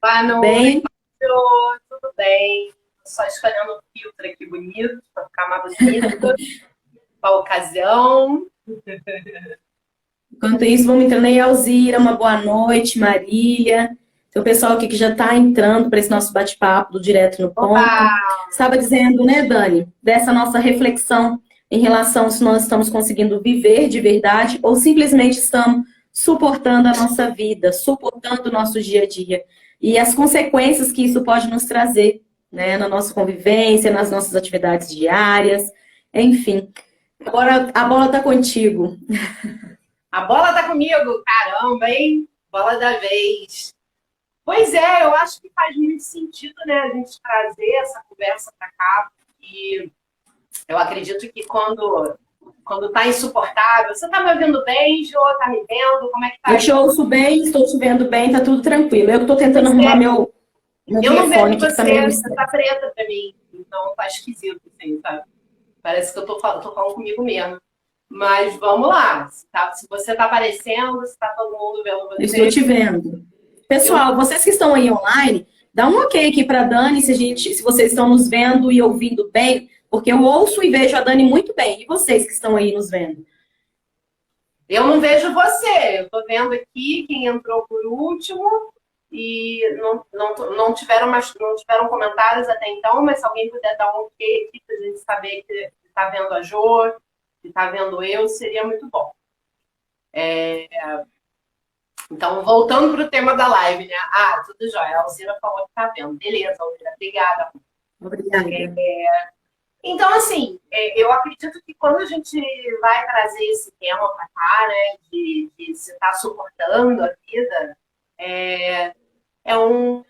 Boa noite, Bem, tudo bem? Só escolhendo um filtro aqui bonito, para ficar mais bonita, para a ocasião. enquanto isso, vamos entrando aí, Alzira, uma boa noite, Marília. Tem o pessoal aqui que já está entrando para esse nosso bate-papo do Direto no Opa! Ponto. Estava dizendo, né, Dani, dessa nossa reflexão em relação se nós estamos conseguindo viver de verdade ou simplesmente estamos suportando a nossa vida, suportando o nosso dia a dia. E as consequências que isso pode nos trazer, né, na nossa convivência, nas nossas atividades diárias, enfim. Agora a bola está contigo. A bola tá comigo, caramba, hein? Bola da vez. Pois é, eu acho que faz muito sentido, né, a gente trazer essa conversa para cá. E eu acredito que quando tá insuportável, você tá me ouvindo bem, Jô? Tá me vendo? Como é que tá Eu aí? te ouço bem, estou te vendo bem, tá tudo tranquilo. Eu que estou tentando Pois arrumar é, meu eu não telefone vejo aqui que tá meio você estranho. tá preta pra mim. Então tá esquisito, assim, sabe? Parece que eu tô falando comigo mesmo. Mas vamos lá. Se você tá aparecendo, se tá todo mundo vendo Eu estou você, te vendo. eu Pessoal, vocês que estão aí online, dá um ok aqui para a Dani se vocês estão nos vendo e ouvindo bem, porque eu ouço e vejo a Dani muito bem. E vocês que estão aí nos vendo? eu não vejo você. Eu tô vendo aqui quem entrou por último e não tiveram comentários até então, mas se alguém puder dar um ok aqui pra gente saber que tá vendo a Jo, que tá vendo eu, seria muito bom. Então, voltando para o tema da live, né? Ah, tudo jóia. A Alzira falou que tá vendo. Beleza, Alzira, obrigada. Obrigada. Então, assim, eu acredito que quando a gente vai trazer esse tema para cá, né, de se estar suportando a vida, é, é um,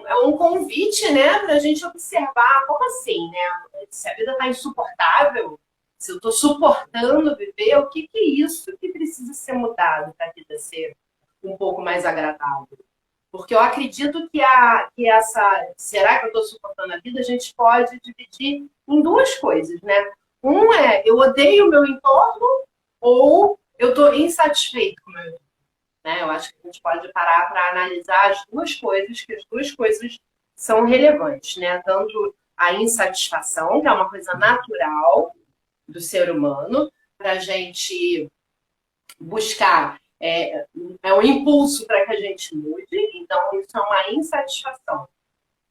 é um convite, né, para a gente observar como assim, né? Se a vida está insuportável, se eu estou suportando viver, o que é isso que precisa ser mudado para a vida ser um pouco mais agradável? Porque eu acredito que essa. Será que eu estou suportando a vida? A gente pode dividir em duas coisas, né? Um é eu odeio o meu entorno ou eu estou insatisfeito com o meu entorno. Né? Eu acho que a gente pode parar para analisar as duas coisas, que as duas coisas são relevantes, né? Tanto a insatisfação, que é uma coisa natural do ser humano, para a gente buscar um impulso para que a gente mude, então isso é uma insatisfação.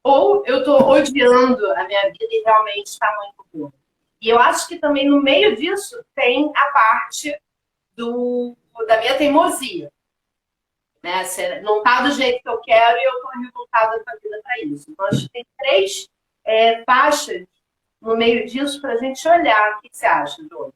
Ou eu estou odiando a minha vida e realmente está muito ruim. E eu acho que também no meio disso tem a parte da minha teimosia. Né? Não está do jeito que eu quero e eu estou revoltada com a vida para isso. Então, acho que tem três faixas no meio disso para a gente olhar. O que você acha, Jô?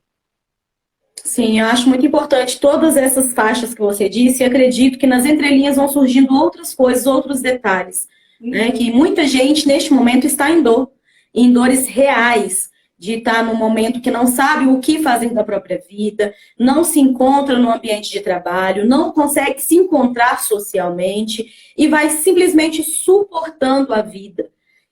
Sim, eu acho muito importante todas essas faixas que você disse, e acredito que nas entrelinhas vão surgindo outras coisas, outros detalhes, né? Que muita gente neste momento está em dores reais, de estar num momento que não sabe o que fazer da própria vida, não se encontra no ambiente de trabalho, não consegue se encontrar socialmente e vai simplesmente suportando a vida.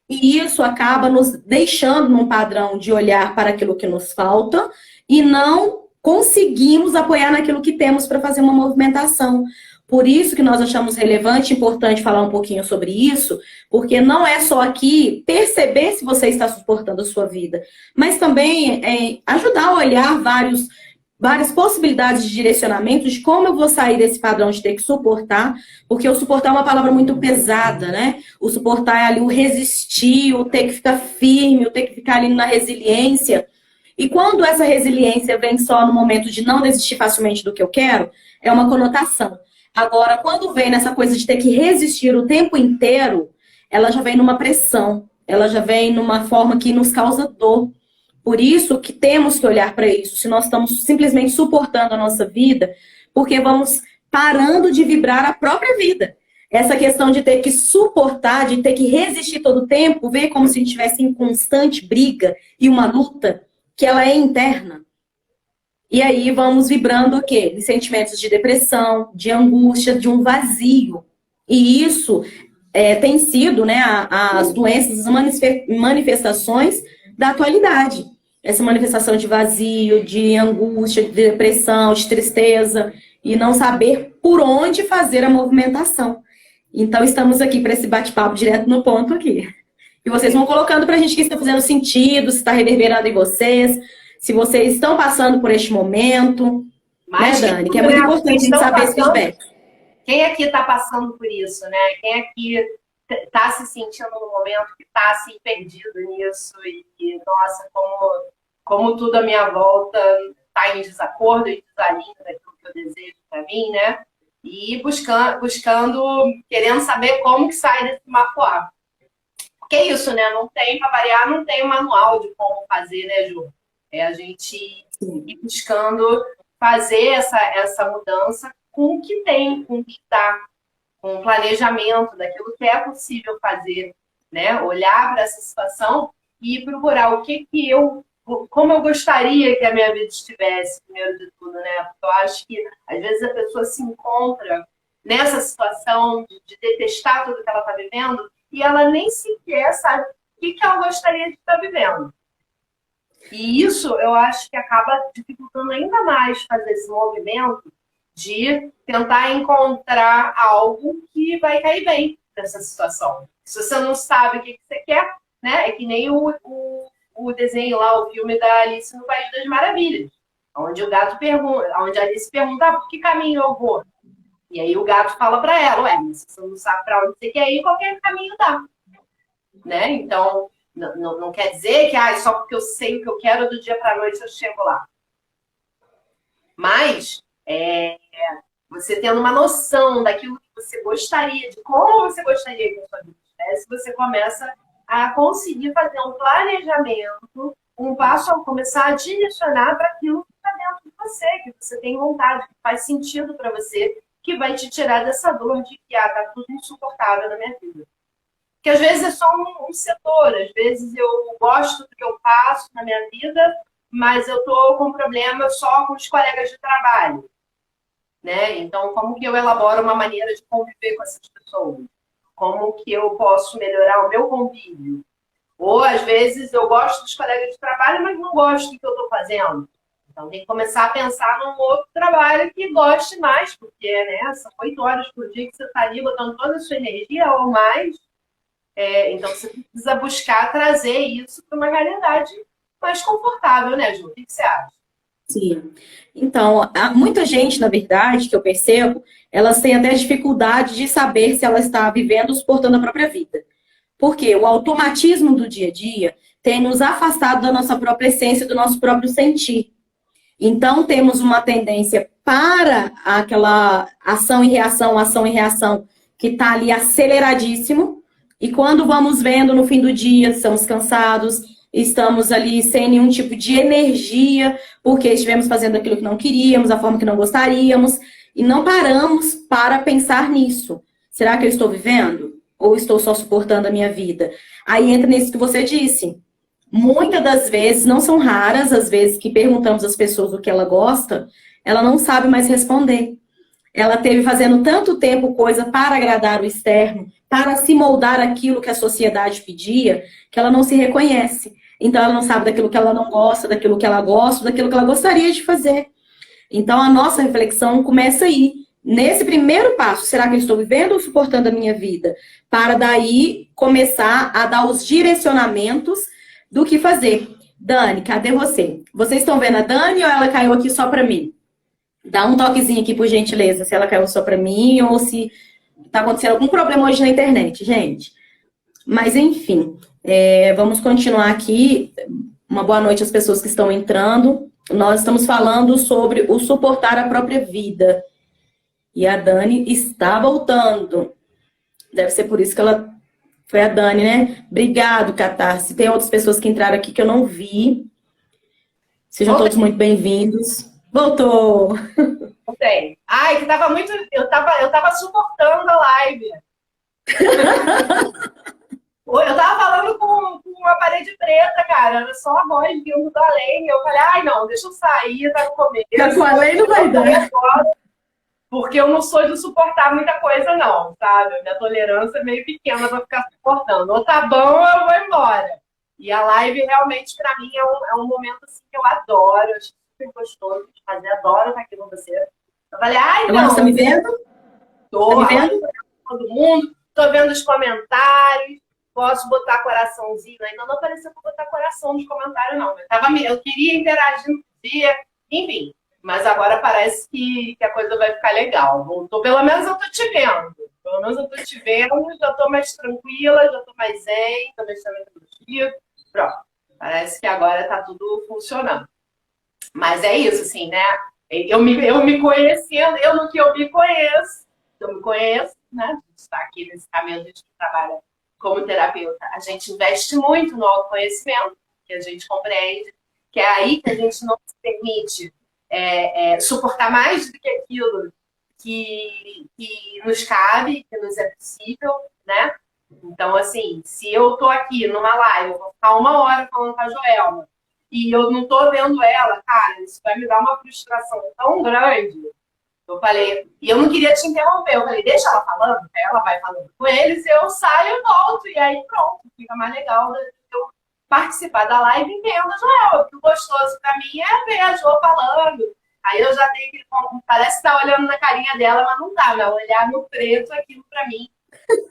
E isso acaba nos deixando num padrão de olhar para aquilo que nos falta e não conseguimos apoiar naquilo que temos para fazer uma movimentação. Por isso que nós achamos relevante e importante falar um pouquinho sobre isso, porque não é só aqui perceber se você está suportando a sua vida, mas também ajudar a olhar várias possibilidades de direcionamento de como eu vou sair desse padrão de ter que suportar, porque o suportar é uma palavra muito pesada, né? O suportar é ali o resistir, o ter que ficar firme, o ter que ficar ali na resiliência. E quando essa resiliência vem só no momento de não desistir facilmente do que eu quero, é uma conotação. Agora, quando vem nessa coisa de ter que resistir o tempo inteiro, ela já vem numa pressão, ela já vem numa forma que nos causa dor. Por isso que temos que olhar para isso, se nós estamos simplesmente suportando a nossa vida, porque vamos parando de vibrar a própria vida. Essa questão de ter que suportar, de ter que resistir todo o tempo, ver como se a gente estivesse em constante briga e uma luta, que ela é interna. E aí vamos vibrando o quê? Em sentimentos de depressão, de angústia, de um vazio. E isso tem sido, né, as doenças, as manifestações da atualidade. Essa manifestação de vazio, de angústia, de depressão, de tristeza, e não saber por onde fazer a movimentação. Então, estamos aqui para esse bate-papo direto no ponto aqui. E vocês vão colocando para a gente que está fazendo sentido, se está reverberando em vocês, se vocês estão passando por este momento, Mas, né, Dani? Que é muito importante a gente saber esse feedback. Quem aqui está passando por isso, né? Quem aqui está se sentindo no momento que está assim, perdido nisso e nossa, como tudo à minha volta está em desacordo e desalinho daquilo que eu desejo para mim, né? E buscando, querendo saber como que sai desse mafuá. Porque é isso, né? Não tem, para variar, não tem um manual de como fazer, né, Ju? É a gente ir buscando fazer essa mudança com o que tem, com o que está, com o planejamento daquilo que é possível fazer, né? Olhar para essa situação e procurar como eu gostaria que a minha vida estivesse, primeiro de tudo, né? Porque eu acho que, às vezes, a pessoa se encontra nessa situação de detestar tudo que ela está vivendo e ela nem sequer sabe o que ela gostaria de estar vivendo. E isso, eu acho que acaba dificultando ainda mais fazer esse movimento de tentar encontrar algo que vai cair bem nessa situação. Se você não sabe o que você quer, né? É que nem o desenho lá, o filme da Alice no País das Maravilhas, onde o gato pergunta, onde a Alice pergunta por que caminho eu vou. E aí o gato fala para ela, ué, mas se você não sabe para onde você quer ir, qualquer caminho dá. Né? Então, não quer dizer que só porque eu sei o que eu quero, do dia para a noite eu chego lá. Mas você tendo uma noção daquilo que você gostaria, de como você gostaria que a sua vida estivesse, você começa a conseguir fazer um planejamento, um passo a começar a direcionar para aquilo que está dentro de você, que você tem vontade, que faz sentido para você, que vai te tirar dessa dor de que está tudo insuportável na minha vida. Porque às vezes é só um setor, às vezes eu gosto do que eu faço na minha vida, mas eu estou com problema só com os colegas de trabalho. Né? Então, como que eu elaboro uma maneira de conviver com essas pessoas? Como que eu posso melhorar o meu convívio? Ou, às vezes, eu gosto dos colegas de trabalho, mas não gosto do que eu estou fazendo. Então, tem que começar a pensar num outro trabalho que goste mais, porque né, são 8 horas por dia que você está ali botando toda a sua energia ou mais. Então, você precisa buscar trazer isso para uma realidade mais confortável, né, Ju? O que você acha? Sim. Então, há muita gente, na verdade, que eu percebo, elas têm até dificuldade de saber se ela está vivendo ou suportando a própria vida. Porque o automatismo do dia a dia tem nos afastado da nossa própria essência, do nosso próprio sentir. Então, temos uma tendência para aquela ação e reação, que está ali aceleradíssimo. E quando vamos vendo no fim do dia, estamos cansados, estamos ali sem nenhum tipo de energia, porque estivemos fazendo aquilo que não queríamos, da forma que não gostaríamos, e não paramos para pensar nisso. Será que eu estou vivendo? Ou estou só suportando a minha vida? Aí entra nisso que você disse. Muitas das vezes, não são raras as vezes que perguntamos às pessoas o que ela gosta, ela não sabe mais responder. Ela teve fazendo tanto tempo coisa para agradar o externo, para se moldar aquilo que a sociedade pedia, que ela não se reconhece. Então, ela não sabe daquilo que ela não gosta, daquilo que ela gosta, daquilo que ela gostaria de fazer. Então, a nossa reflexão começa aí. Nesse primeiro passo, será que eu estou vivendo ou suportando a minha vida? Para daí começar a dar os direcionamentos do que fazer. Dani, cadê você? Vocês estão vendo a Dani ou ela caiu aqui só para mim? Dá um toquezinho aqui, por gentileza, se ela caiu só para mim ou se está acontecendo algum problema hoje na internet, gente. Mas, enfim, vamos continuar aqui. Uma boa noite às pessoas que estão entrando. Nós estamos falando sobre o suportar a própria vida. E a Dani está voltando. Deve ser por isso que ela... Foi a Dani, né? Obrigado, Catarse. Tem outras pessoas que entraram aqui que eu não vi. Sejam todos muito bem-vindos. Voltou! Voltei. Ai, que tava muito... Eu tava suportando a live. Eu tava falando com uma parede preta, cara. Era só a voz vindo do além. Eu falei, ai, não, deixa eu sair, tá no começo. Tá com além não vai dar. Porque eu não sou de suportar muita coisa, não, sabe? Minha tolerância é meio pequena pra ficar suportando. Ou tá bom, ou eu vou embora. E a live, realmente, pra mim, é um momento assim, que eu adoro. Eu acho super gostoso de fazer. Adoro estar aqui com você. Eu falei, ai, não. Agora você tá me vendo? Tô. Tá me vendo? todo mundo, tô vendo os comentários, posso botar coraçãozinho. Ainda não apareceu para botar coração nos comentários, não. Eu queria interagir no dia, enfim. Mas agora parece que a coisa vai ficar legal. Pelo menos eu tô te vendo. Pelo menos eu tô te vendo, já tô mais tranquila, já tô mais zen, tô mexendo no dia. Pronto. Parece que agora tá tudo funcionando. Mas é isso, assim, né? Eu me conhecendo, no que eu me conheço, né? A gente está aqui nesse caminho, a gente trabalha como terapeuta. A gente investe muito no autoconhecimento, que a gente compreende, que é aí que a gente não se permite suportar mais do que aquilo que nos cabe, que nos é possível, né? Então, assim, se eu tô aqui numa live, eu vou ficar 1 hora falando com a Joelma, e eu não tô vendo ela, cara, isso vai me dar uma frustração tão grande. Eu falei, e eu não queria te interromper, eu falei, deixa ela falando, ela vai falando com eles, eu saio e volto, e aí pronto, fica mais legal eu participar da live e vendo a Joelma, porque o gostoso pra mim é ver a Jo falando. Aí eu já tenho aquele, parece que tá olhando na carinha dela, mas não dá, né? Olhar no preto, aquilo pra mim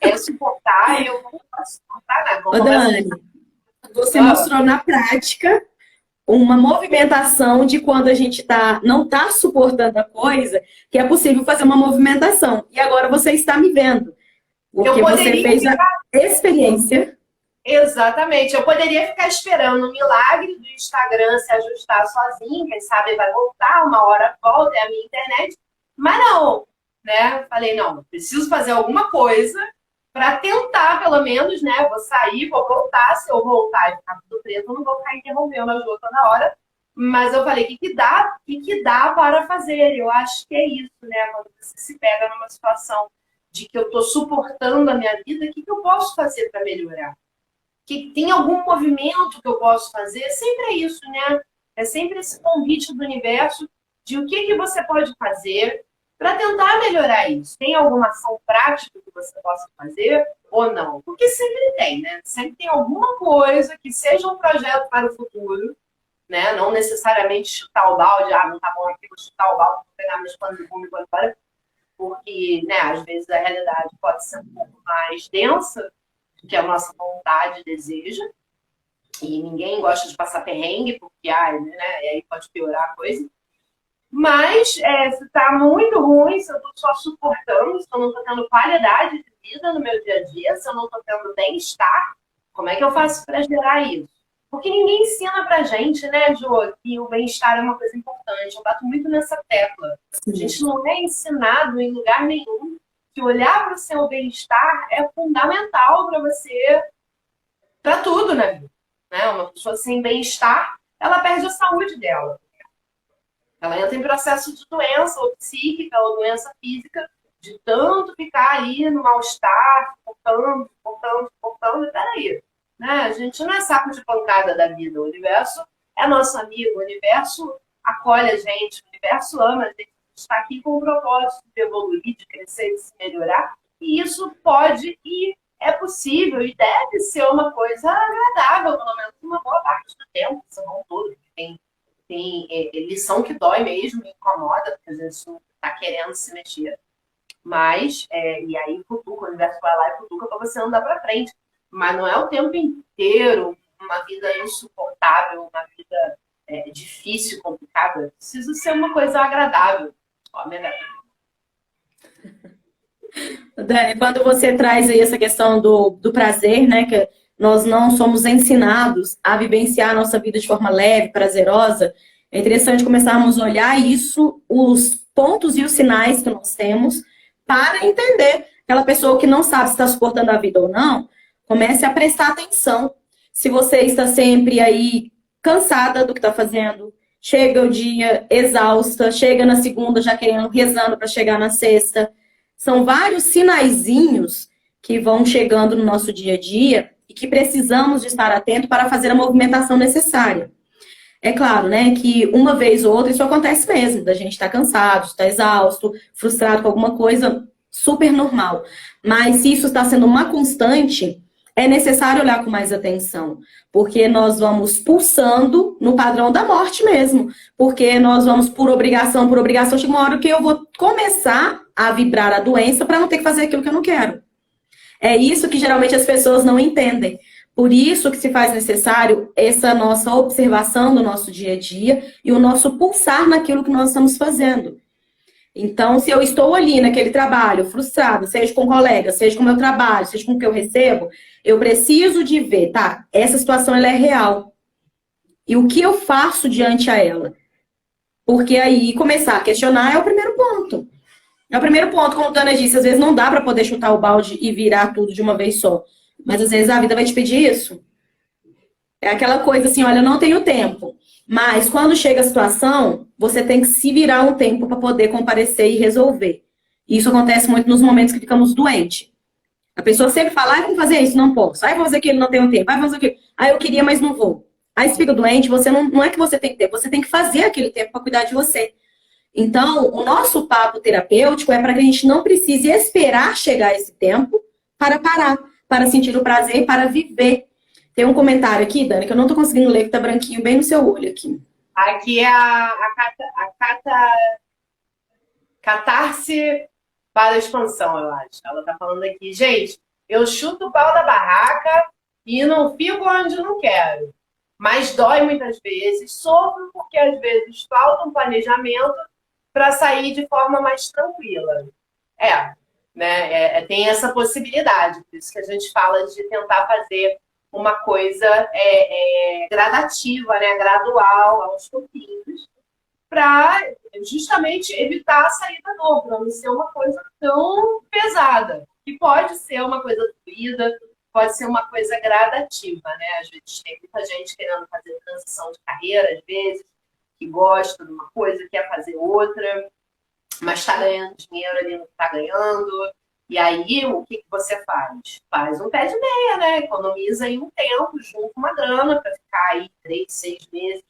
é suportar, eu não posso suportar nada. Ô, Dani, você mostrou na prática uma movimentação de quando a gente não está suportando a coisa, que é possível fazer uma movimentação. E agora você está me vendo. Porque você fez a experiência. Exatamente. Eu poderia ficar esperando o milagre do Instagram se ajustar sozinho, quem sabe vai voltar, 1 hora volta, é a minha internet. Mas não, né? Falei, não, preciso fazer alguma coisa para tentar, pelo menos, né? Vou sair, vou voltar. Se eu voltar e ficar tudo preto, eu não vou ficar interrompendo a Jo toda hora. Mas eu falei, o que dá para fazer? Eu acho que é isso, né? Quando você se pega numa situação de que eu estou suportando a minha vida, o que eu posso fazer para melhorar? Que tem algum movimento que eu posso fazer? Sempre é isso, né? É sempre esse convite do universo de o que você pode fazer para tentar melhorar isso. Tem alguma ação prática que você possa fazer ou não? Porque sempre tem, né? Sempre tem alguma coisa que seja um projeto para o futuro, né? Não necessariamente chutar o balde, não tá bom aqui, vou chutar o balde, vou pegar meus panos de fundo e vou embora. Porque, né, às vezes a realidade pode ser um pouco mais densa do que a nossa vontade deseja. E ninguém gosta de passar perrengue, porque, né, e aí pode piorar a coisa. Mas, se está muito ruim, se eu estou só suportando, se eu não estou tendo qualidade de vida no meu dia a dia, se eu não estou tendo bem-estar, como é que eu faço para gerar isso? Porque ninguém ensina pra gente, né, Jo, que o bem-estar é uma coisa importante. Eu bato muito nessa tecla. A gente não é ensinado em lugar nenhum que olhar para o seu bem-estar é fundamental para você, para tudo na vida. Né? Uma pessoa sem bem-estar, ela perde a saúde dela. Ela entra em processo de doença, ou psíquica, ou doença física, de tanto ficar ali no mal-estar, suportando, e peraí. Né? A gente não é saco de pancada da vida. O universo é nosso amigo, o universo acolhe a gente, o universo ama a gente. Está aqui com o propósito de evoluir, de crescer, de se melhorar. E isso pode e é possível e deve ser uma coisa agradável, pelo menos uma boa parte do tempo, se não todo. Tem lição que dói mesmo, me incomoda, porque às vezes não está querendo se mexer. Mas, e aí cutuca, o universo vai lá e cutuca para você andar para frente. Mas não é o tempo inteiro uma vida insuportável, uma vida difícil, complicada. Precisa ser uma coisa agradável. Dani, quando você traz aí essa questão do prazer, né, que nós não somos ensinados a vivenciar a nossa vida de forma leve, prazerosa, é interessante começarmos a olhar isso, os pontos e os sinais que nós temos, para entender. Aquela pessoa que não sabe se está suportando a vida ou não, comece a prestar atenção. Se você está sempre aí cansada do que está fazendo, chega o dia exausta, chega na segunda já querendo, rezando para chegar na sexta. São vários sinaizinhos que vão chegando no nosso dia a dia e que precisamos de estar atento para fazer a movimentação necessária. É claro, né, que uma vez ou outra isso acontece mesmo, da gente estar cansado, estar exausto, frustrado com alguma coisa, super normal. Mas se isso está sendo uma constante, é necessário olhar com mais atenção, porque nós vamos pulsando no padrão da morte mesmo, porque nós vamos por obrigação, chega uma hora que eu vou começar a vibrar a doença para não ter que fazer aquilo que eu não quero. É isso que geralmente as pessoas não entendem. Por isso que se faz necessário essa nossa observação do nosso dia a dia e o nosso pulsar naquilo que nós estamos fazendo. Então, se eu estou ali naquele trabalho, frustrada, seja com colega, seja com o meu trabalho, seja com o que eu recebo, eu preciso de ver, tá? Essa situação ela é real. E o que eu faço diante a ela? Porque aí começar a questionar é o primeiro ponto. É o primeiro ponto, como a Dana disse, às vezes não dá para poder chutar o balde e virar tudo de uma vez só. Mas às vezes a vida vai te pedir isso. É aquela coisa assim, olha, eu não tenho tempo. Mas quando chega a situação, você tem que se virar um tempo para poder comparecer e resolver. E isso acontece muito nos momentos que ficamos doentes. A pessoa sempre fala, ah, vamos fazer isso, não posso. Ah, vou fazer aquilo, não tenho tempo. Ah, vou fazer aquilo. Ah, eu queria, mas não vou. Aí você fica doente, você não é que você tem que ter, você tem que fazer aquele tempo para cuidar de você. Então, o nosso papo terapêutico é para que a gente não precise esperar chegar esse tempo para parar, para sentir o prazer e para viver. Tem um comentário aqui, Dani, que eu não estou conseguindo ler, que está branquinho bem no seu olho aqui. Aqui é catarse para a expansão, eu acho. Ela está falando aqui, gente, eu chuto o pau da barraca e não fico onde não quero. Mas dói muitas vezes, sofro porque às vezes falta um planejamento para sair de forma mais tranquila. Né? Tem essa possibilidade, por isso que a gente fala de tentar fazer uma coisa gradativa, né? Gradual, aos pouquinhos, para justamente evitar a saída da dor, para não ser uma coisa tão pesada. E pode ser uma coisa fluida, pode ser uma coisa gradativa, né? Às vezes tem muita gente querendo fazer transição de carreira, às vezes, que gosta de uma coisa, quer fazer outra, mas está ganhando dinheiro ali, não está ganhando. E aí, o que você faz? Faz um pé de meia, né? Economiza aí um tempo, junta uma grana para ficar aí 3, 6 meses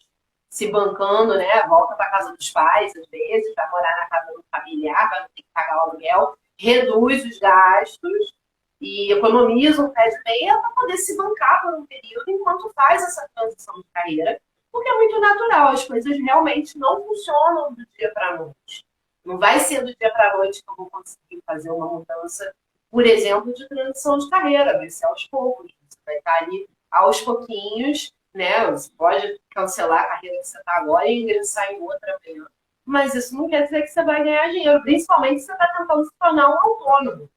se bancando, né? Volta para casa dos pais, às vezes, vai morar na casa do familiar, vai ter que pagar o aluguel, reduz os gastos e economiza um pé de meia para poder se bancar por um período enquanto faz essa transição de carreira, porque é muito natural, as coisas realmente não funcionam do dia para a noite. Não vai ser do dia para a noite que eu vou conseguir fazer uma mudança, por exemplo, de transição de carreira. Vai ser aos poucos. Você vai estar ali aos pouquinhos, né? Você pode cancelar a carreira que você está agora e ingressar em outra amanhã. Mas isso não quer dizer que você vai ganhar dinheiro, principalmente se você está tentando se tornar um autônomo,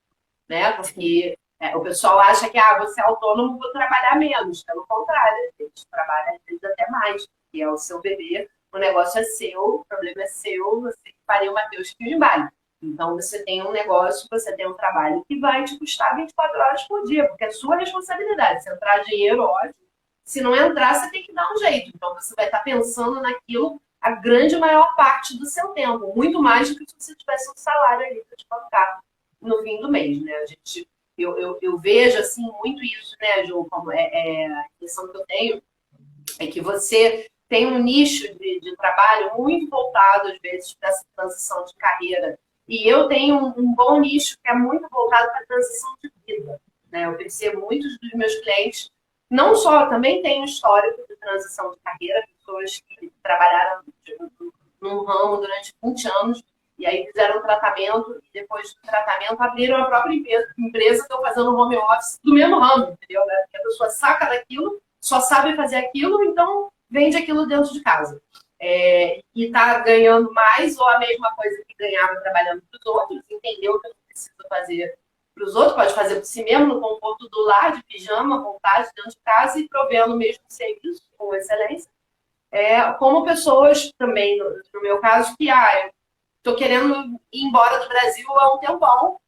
né? Porque o pessoal acha que você é autônomo, vou trabalhar menos. Pelo contrário, a gente trabalha às vezes até mais, porque é o seu bebê. O negócio é seu, o problema é seu, você que pariu, Mateus, que o embale. Então, você tem um negócio, você tem um trabalho que vai te custar 24 horas por dia, porque é sua responsabilidade. Se entrar dinheiro, ótimo. Se não entrar, você tem que dar um jeito. Então, você vai estar pensando naquilo a grande maior parte do seu tempo. Muito mais do que se você tivesse um salário ali para te bancar no fim do mês, né? Eu vejo, assim, muito isso, né, Ju? Como a impressão que eu tenho é que você tem um nicho de trabalho muito voltado, às vezes, para essa transição de carreira. E eu tenho um bom nicho que é muito voltado para a transição de vida, né? Eu percebo muitos dos meus clientes, não só, também tem um histórico de transição de carreira, pessoas que trabalharam num ramo durante 20 anos, e aí fizeram um tratamento, e depois do tratamento abriram a própria empresa, estão fazendo home office do mesmo ramo, entendeu? Porque a pessoa saca daquilo, só sabe fazer aquilo, então vende aquilo dentro de casa. E está ganhando mais ou a mesma coisa que ganhava trabalhando para os outros, entendeu que eu não preciso fazer para os outros, pode fazer por si mesmo, no conforto do lar, de pijama, à vontade, dentro de casa e provendo o mesmo serviço com excelência. Como pessoas também, no meu caso, que estou querendo ir embora do Brasil há um tempão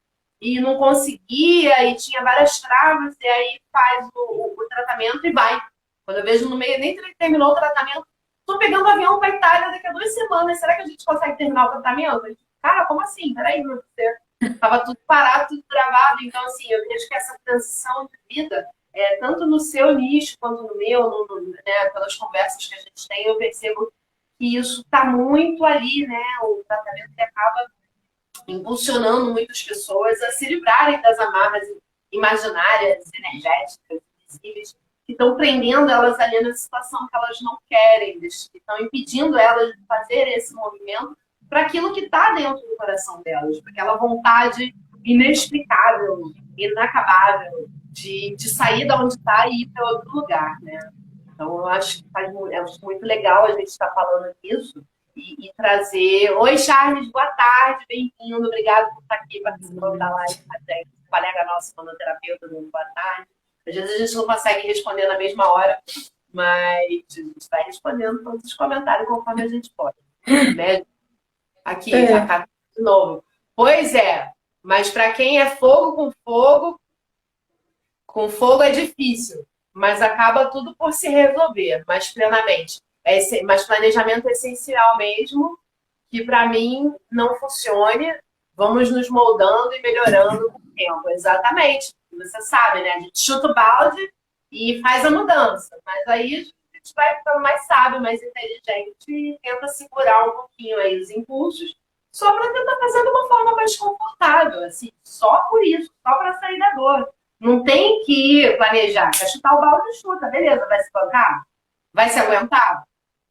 e não conseguia, e tinha várias travas, e aí faz o tratamento e vai. Quando eu vejo no meio, nem terminou o tratamento, estou pegando o avião para a Itália daqui a 2 semanas. Será que a gente consegue terminar o tratamento? Cara, como assim? Peraí, você estava tudo parado, tudo travado. Então, assim, eu vejo que essa transição de vida, tanto no seu nicho quanto no meu, né, pelas conversas que a gente tem, eu percebo que isso está muito ali, né? O tratamento que acaba impulsionando muitas pessoas a se livrarem das amarras imaginárias, energéticas, invisíveis, que estão prendendo elas ali na situação que elas não querem, que estão impedindo elas de fazer esse movimento para aquilo que está dentro do coração delas, para aquela vontade inexplicável, inacabável de sair da onde está e ir para outro lugar, né? Então, eu acho que é muito legal a gente estar falando disso e trazer... Oi, Charles, boa tarde, bem-vindo, obrigado por estar aqui participando da live, colega nosso, manoterapeuta, boa tarde. Às vezes a gente não consegue responder na mesma hora, mas a gente vai respondendo todos os comentários conforme a gente pode, né? Aqui, a Cata de novo. Pois é, mas para quem é fogo, com fogo é difícil, mas acaba tudo por se resolver, mais plenamente. Mas planejamento é essencial mesmo, que para mim não funcione. Vamos nos moldando e melhorando com o tempo. Exatamente. Você sabe, né? A gente chuta o balde e faz a mudança. Mas aí a gente vai ficando mais sábio, mais inteligente e tenta segurar um pouquinho aí os impulsos só para tentar fazer de uma forma mais confortável, assim, só por isso, só para sair da dor. Não tem que planejar. Quer chutar o balde, chuta. Beleza, vai se bancar? Vai se aguentar?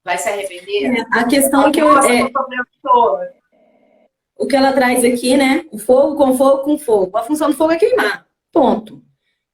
Vai se arrepender? A questão é que o que ela traz aqui, né? O fogo com fogo com fogo. A função do fogo é queimar. Ponto.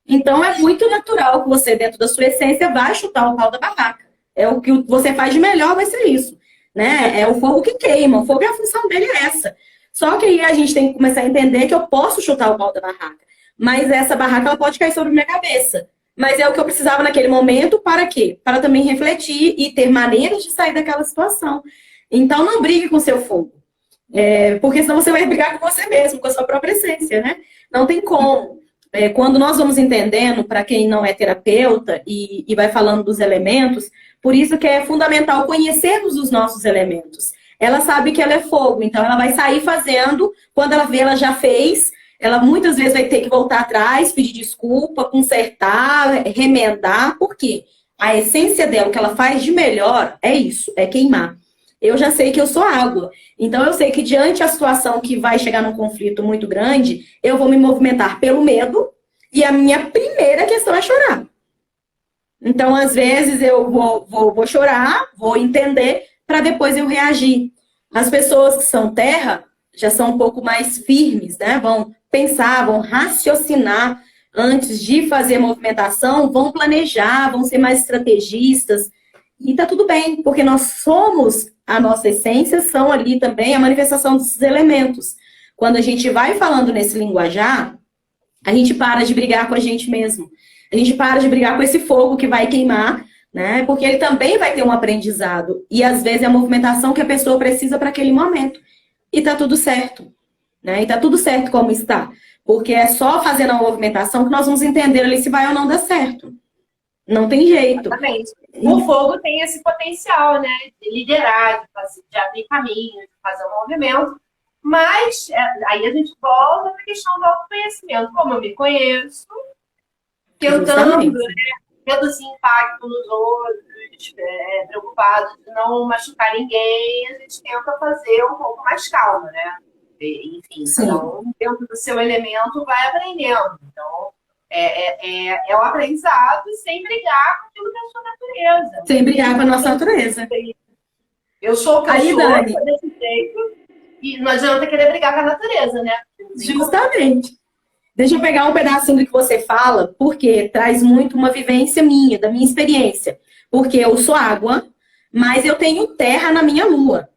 Então é muito natural que você, dentro da sua essência, vai chutar o pau da barraca. É o que você faz de melhor, vai ser isso. Né? É o fogo que queima. O fogo, a função dele é essa. Só que aí a gente tem que começar a entender que eu posso chutar o pau da barraca. Mas essa barraca ela pode cair sobre minha cabeça. Mas é o que eu precisava naquele momento, para quê? Para também refletir e ter maneiras de sair daquela situação. Então não brigue com o seu fogo. Porque senão você vai brigar com você mesmo, com a sua própria essência, né? Não tem como. Quando nós vamos entendendo, para quem não é terapeuta e vai falando dos elementos, por isso que é fundamental conhecermos os nossos elementos. Ela sabe que ela é fogo, então ela vai sair fazendo, quando ela vê, ela já fez, ela muitas vezes vai ter que voltar atrás, pedir desculpa, consertar, remendar, por quê? A essência dela, o que ela faz de melhor, é isso, é queimar. Eu já sei que eu sou água, então eu sei que diante da situação que vai chegar num conflito muito grande, eu vou me movimentar pelo medo, e a minha primeira questão é chorar. Então, às vezes, eu vou chorar, vou entender, para depois eu reagir. As pessoas que são terra já são um pouco mais firmes, né? Vão pensar, vão raciocinar antes de fazer movimentação, vão planejar, vão ser mais estrategistas. E tá tudo bem, porque nós somos, a nossa essência, são ali também a manifestação desses elementos. Quando a gente vai falando nesse linguajar, a gente para de brigar com a gente mesmo. A gente para de brigar com esse fogo que vai queimar, né? Porque ele também vai ter um aprendizado. E às vezes é a movimentação que a pessoa precisa para aquele momento. E tá tudo certo, né? E tá tudo certo como está. Porque é só fazendo a movimentação que nós vamos entender ali se vai ou não dar certo. Não tem jeito. Exatamente. O fogo tem esse potencial, né? De liderar, de abrir caminho, de fazer um movimento. Mas aí a gente volta para a questão do autoconhecimento. Como eu me conheço, tentando, né, reduzir impacto nos outros, preocupado de não machucar ninguém, a gente tenta fazer um pouco mais calma, né? Enfim, cada um dentro do seu elemento vai aprendendo. Então, é um aprendizado sem brigar com aquilo que é a sua natureza. Sem brigar com a nossa natureza. Eu sou o que eu sou, desse jeito, e não adianta querer brigar com a natureza, né? Justamente. Deixa eu pegar um pedacinho do que você fala, porque traz muito uma vivência minha, da minha experiência. Porque eu sou água, mas eu tenho terra na minha lua.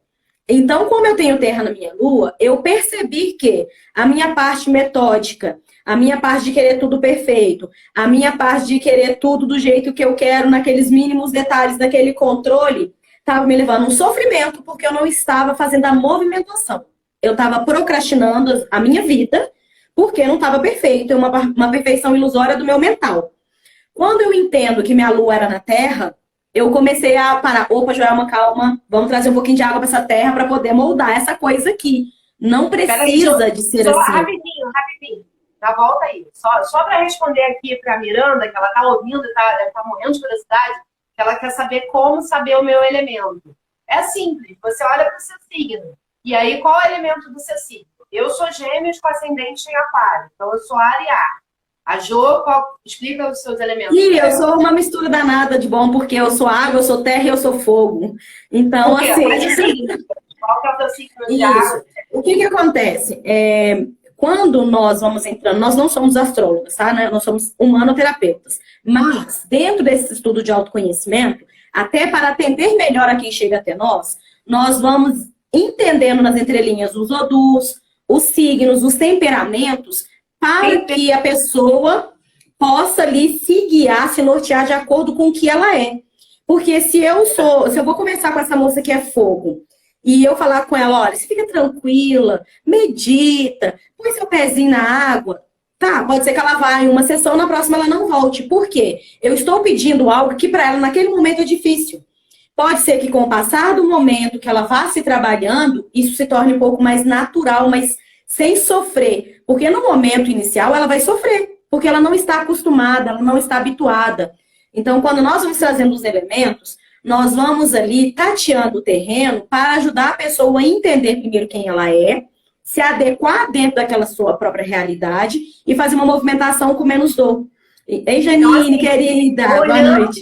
Então, como eu tenho terra na minha lua, eu percebi que a minha parte metódica, a minha parte de querer tudo perfeito, a minha parte de querer tudo do jeito que eu quero, naqueles mínimos detalhes, naquele controle, estava me levando a um sofrimento porque eu não estava fazendo a movimentação. Eu estava procrastinando a minha vida porque não estava perfeito, é uma perfeição ilusória do meu mental. Quando eu entendo que minha lua era na Terra, eu comecei a parar. Opa, Joelma, calma, vamos trazer um pouquinho de água para essa terra para poder moldar essa coisa aqui. Não precisa de ser assim. Rapidinho. Já volta aí. Só para responder aqui para a Miranda, que ela está ouvindo, deve estar morrendo de curiosidade, que ela quer saber como saber o meu elemento. É simples, você olha para o seu signo. E aí, qual é o elemento do seu signo? Eu sou Gêmeos com ascendente em Aquário, então eu sou Ariá. A Jo, explica os seus elementos. Eu sou uma mistura danada de bom, porque eu sou água, eu sou terra e eu sou fogo. Então, assim... Qual que é o teu signo de Isso. água? O que que acontece? Quando nós vamos entrando, nós não somos astrólogas, tá? Né? Nós somos humanoterapeutas. Mas, dentro desse estudo de autoconhecimento, até para atender melhor a quem chega até nós vamos entendendo nas entrelinhas os odus, os signos, os temperamentos, para que a pessoa possa ali se guiar, se nortear de acordo com o que ela é. Porque se eu vou conversar com essa moça que é fogo, e eu falar com ela, olha, você fica tranquila, medita, põe seu pezinho na água, tá, pode ser que ela vá em uma sessão, na próxima ela não volte. Por quê? Eu estou pedindo algo que para ela naquele momento é difícil. Pode ser que com o passar do momento que ela vá se trabalhando, isso se torne um pouco mais natural, mas sem sofrer. Porque no momento inicial ela vai sofrer, porque ela não está acostumada, ela não está habituada. Então, quando nós vamos trazendo os elementos, nós vamos ali tateando o terreno para ajudar a pessoa a entender primeiro quem ela é, se adequar dentro daquela sua própria realidade e fazer uma movimentação com menos dor. Ei, Janine, então, assim, querida, boa noite.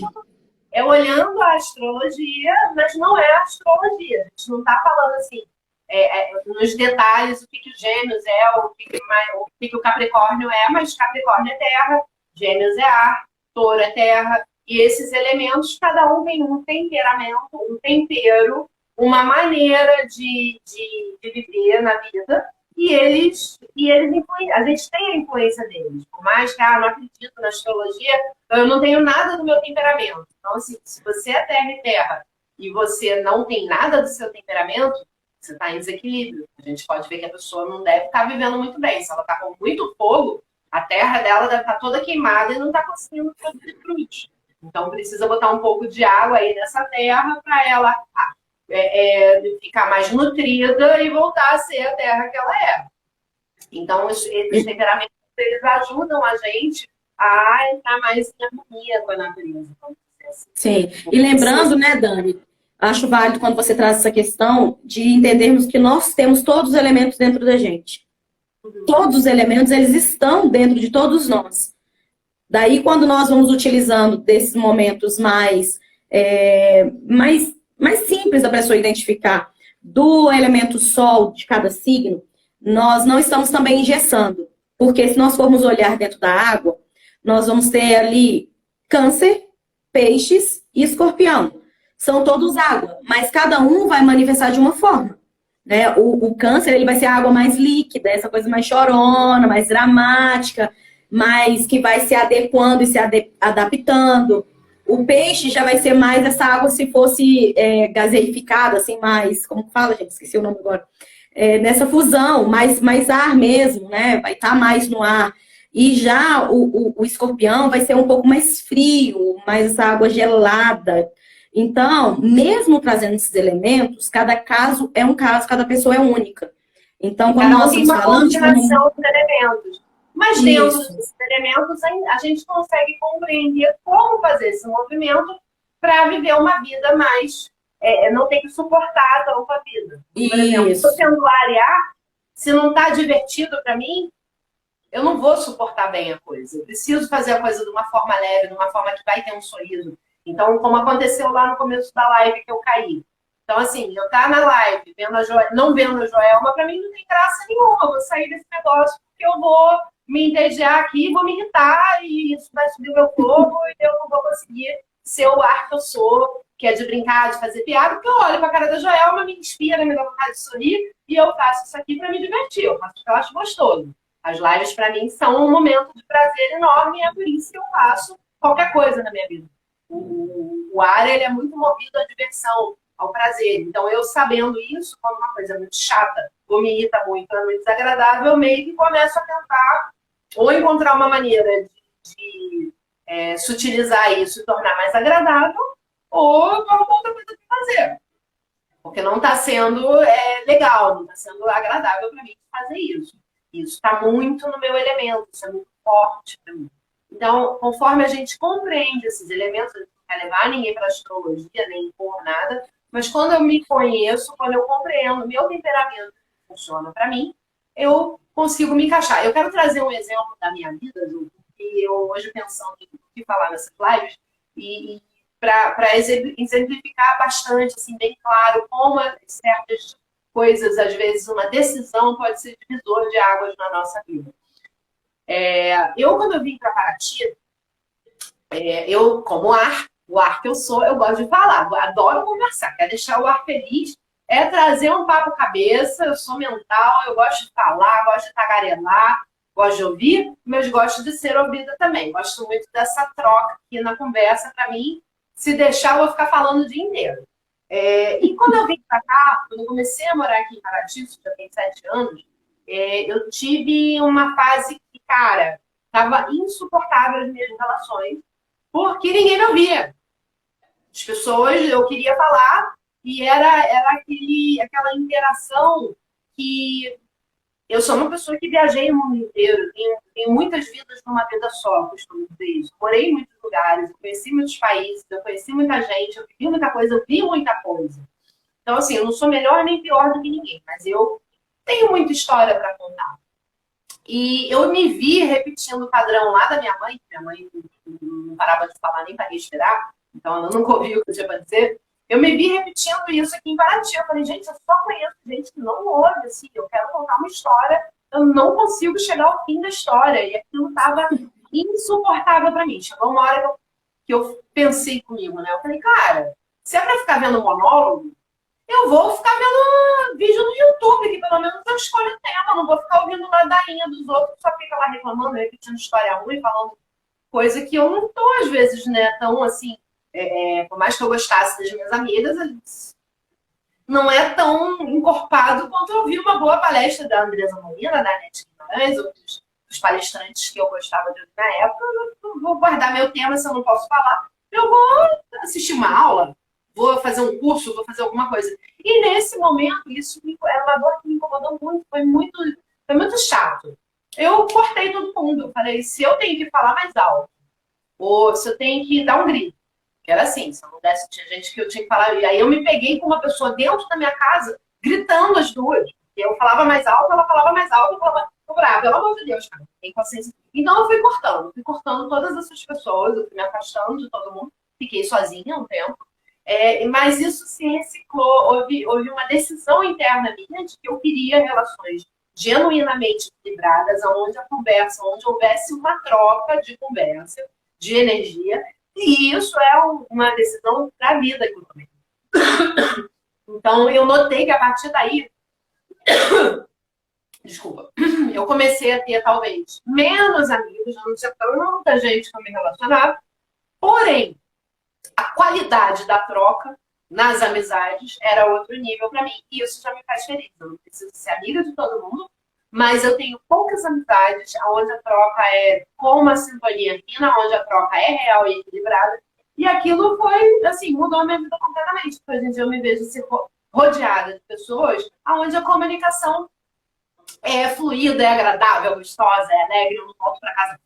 É olhando a astrologia, mas não é a astrologia. A gente não está falando assim, nos detalhes o que o Gêmeos é, o que o Capricórnio é, mas Capricórnio é terra, Gêmeos é ar, Touro é terra. E esses elementos, cada um tem um temperamento, um tempero, uma maneira de viver na vida. E eles a gente tem a influência deles. Por mais que não acredito na astrologia, eu não tenho nada do meu temperamento. Então, assim, se você é terra e terra e você não tem nada do seu temperamento, você está em desequilíbrio. A gente pode ver que a pessoa não deve estar vivendo muito bem. Se ela está com muito fogo, a terra dela deve estar toda queimada e não está conseguindo produzir frutos. Então, precisa botar um pouco de água aí nessa terra para ela ficar mais nutrida e voltar a ser a terra que ela é. Então, esses temperamentos, eles ajudam a gente a entrar mais em harmonia com a natureza. Assim. Sim. E lembrando, né, Dani, acho válido quando você traz essa questão de entendermos que nós temos todos os elementos dentro da gente. Todos os elementos, eles estão dentro de todos nós. Daí, quando nós vamos utilizando desses momentos mais simples da pessoa identificar do elemento sol de cada signo, nós não estamos também engessando. Porque se nós formos olhar dentro da água, nós vamos ter ali Câncer, Peixes e Escorpião. São todos água, mas cada um vai manifestar de uma forma. Né? O Câncer, ele vai ser a água mais líquida, essa coisa mais chorona, mais dramática, mas que vai se adequando e se adaptando. O peixe já vai ser mais essa água se fosse gaseificada, assim, mais, como fala, gente? Esqueci o nome agora. Nessa fusão, mais ar mesmo, né? Vai estar mais no ar. E já o escorpião vai ser um pouco mais frio, mais essa água gelada. Então, mesmo trazendo esses elementos, cada caso é um caso, cada pessoa é única. Então, quando nós estamos falando de combinação de elementos. Mas dentro desses elementos, a gente consegue compreender como fazer esse movimento para viver uma vida mais... não tem que suportar tanto a vida. Por exemplo, estou tendo ar e ar, se não está divertido para mim, eu não vou suportar bem a coisa. Eu preciso fazer a coisa de uma forma leve, de uma forma que vai ter um sorriso. Então, como aconteceu lá no começo da live que eu caí. Então, assim, eu estar na live, não vendo a Joelma, para mim não tem graça nenhuma. Eu vou sair desse negócio porque eu vou me entediar aqui, vou me irritar e isso vai subir o meu fogo e eu não vou conseguir ser o ar que eu sou, que é de brincar, de fazer piada, porque eu olho para a cara da Joelma, me inspira, me dá vontade de sorrir e eu faço isso aqui para me divertir, eu faço porque eu acho gostoso. As lives para mim são um momento de prazer enorme e é por isso que eu faço qualquer coisa na minha vida. O ar, ele é muito movido à diversão, ao prazer. Então, eu sabendo isso, quando uma coisa é muito chata, ou me irrita muito, é muito desagradável, eu meio que começo a tentar ou encontrar uma maneira de sutilizar isso e tornar mais agradável, ou alguma outra coisa de fazer. Porque não está sendo legal, não está sendo agradável para mim fazer isso. Isso está muito no meu elemento, isso é muito forte para mim. Então, conforme a gente compreende esses elementos, a gente não quer levar ninguém para astrologia, nem impor nada, mas quando eu me conheço, quando eu compreendo o meu temperamento que funciona para mim, eu consigo me encaixar. Eu quero trazer um exemplo da minha vida, Ju, que eu hoje pensando em o que falar nessas lives, e para exemplificar bastante, assim, bem claro, como certas coisas, às vezes uma decisão pode ser divisor de águas na nossa vida. Quando eu vim para Paraty, eu, como o ar que eu sou, eu gosto de falar, adoro conversar, quero deixar o ar feliz, trazer um papo cabeça, eu sou mental, eu gosto de falar, gosto de tagarelar, gosto de ouvir, mas gosto de ser ouvida também. Gosto muito dessa troca aqui na conversa. Para mim, se deixar, eu vou ficar falando o dia inteiro. E quando eu vim para cá, quando eu comecei a morar aqui em Paraty, isso já tem 7 anos, eu tive uma fase que, cara, estava insuportável as minhas relações, porque ninguém me ouvia. As pessoas, eu queria falar, e era aquela interação que... Eu sou uma pessoa que viajei o mundo inteiro, tenho muitas vidas numa vida só, costumo dizer isso. Morei em muitos lugares, eu conheci muitos países, eu conheci muita gente, eu vivi muita coisa, eu vi muita coisa. Então, assim, eu não sou melhor nem pior do que ninguém, mas eu tenho muita história para contar. E eu me vi repetindo o padrão lá da minha mãe, que minha mãe não parava de falar nem para respirar, então ela nunca ouviu o que eu tinha para dizer. Eu me vi repetindo isso aqui em Paraty. Eu falei, gente, eu só conheço gente que não ouve, assim, eu quero contar uma história, eu não consigo chegar ao fim da história. E aquilo estava insuportável para mim. Chegou uma hora que eu pensei comigo, né? Eu falei, cara, se é para ficar vendo monólogo, eu vou ficar vendo vídeo no YouTube, que pelo menos eu escolho o tema, não vou ficar ouvindo ladainha dos outros, que só fica lá reclamando, repetindo história ruim, falando coisa que eu não tô, às vezes, né, tão assim... por mais que eu gostasse das minhas amigas, não é tão encorpado quanto eu vi uma boa palestra da Andresa Molina, da Anete Guimarães, ou dos palestrantes que eu gostava de ouvir na época. Eu vou guardar meu tema, se eu não posso falar. Eu vou assistir uma aula, vou fazer um curso, vou fazer alguma coisa. E nesse momento, isso era uma dor que me incomodou muito, foi muito chato. Eu cortei todo mundo, eu falei, se eu tenho que falar mais alto, ou se eu tenho que dar um grito, era assim, se eu não desse, tinha gente que eu tinha que falar. E aí eu me peguei com uma pessoa dentro da minha casa, gritando as duas. Eu falava mais alto, ela falava mais alto, eu falava, brava, pelo amor de Deus, cara, tem paciência. Então eu fui cortando todas essas pessoas, eu fui me afastando de todo mundo, fiquei sozinha um tempo. Mas isso se reciclou, houve uma decisão interna minha de que eu queria relações genuinamente equilibradas, onde onde houvesse uma troca de conversa, de energia. E isso é uma decisão para a vida que eu tomei. Então, eu notei que a partir daí, desculpa, eu comecei a ter, talvez, menos amigos, não tinha tanta gente que eu me relacionava, porém, a qualidade da troca nas amizades era outro nível para mim, e isso já me faz feliz. Eu não preciso ser amiga de todo mundo, mas eu tenho poucas amizades onde a troca é com uma sintonia fina, onde a troca é real e equilibrada. E aquilo foi, assim, mudou a minha vida completamente. Porque hoje em dia eu me vejo ser rodeada de pessoas onde a comunicação é fluida, é agradável, é gostosa, é alegre. Eu não volto para casa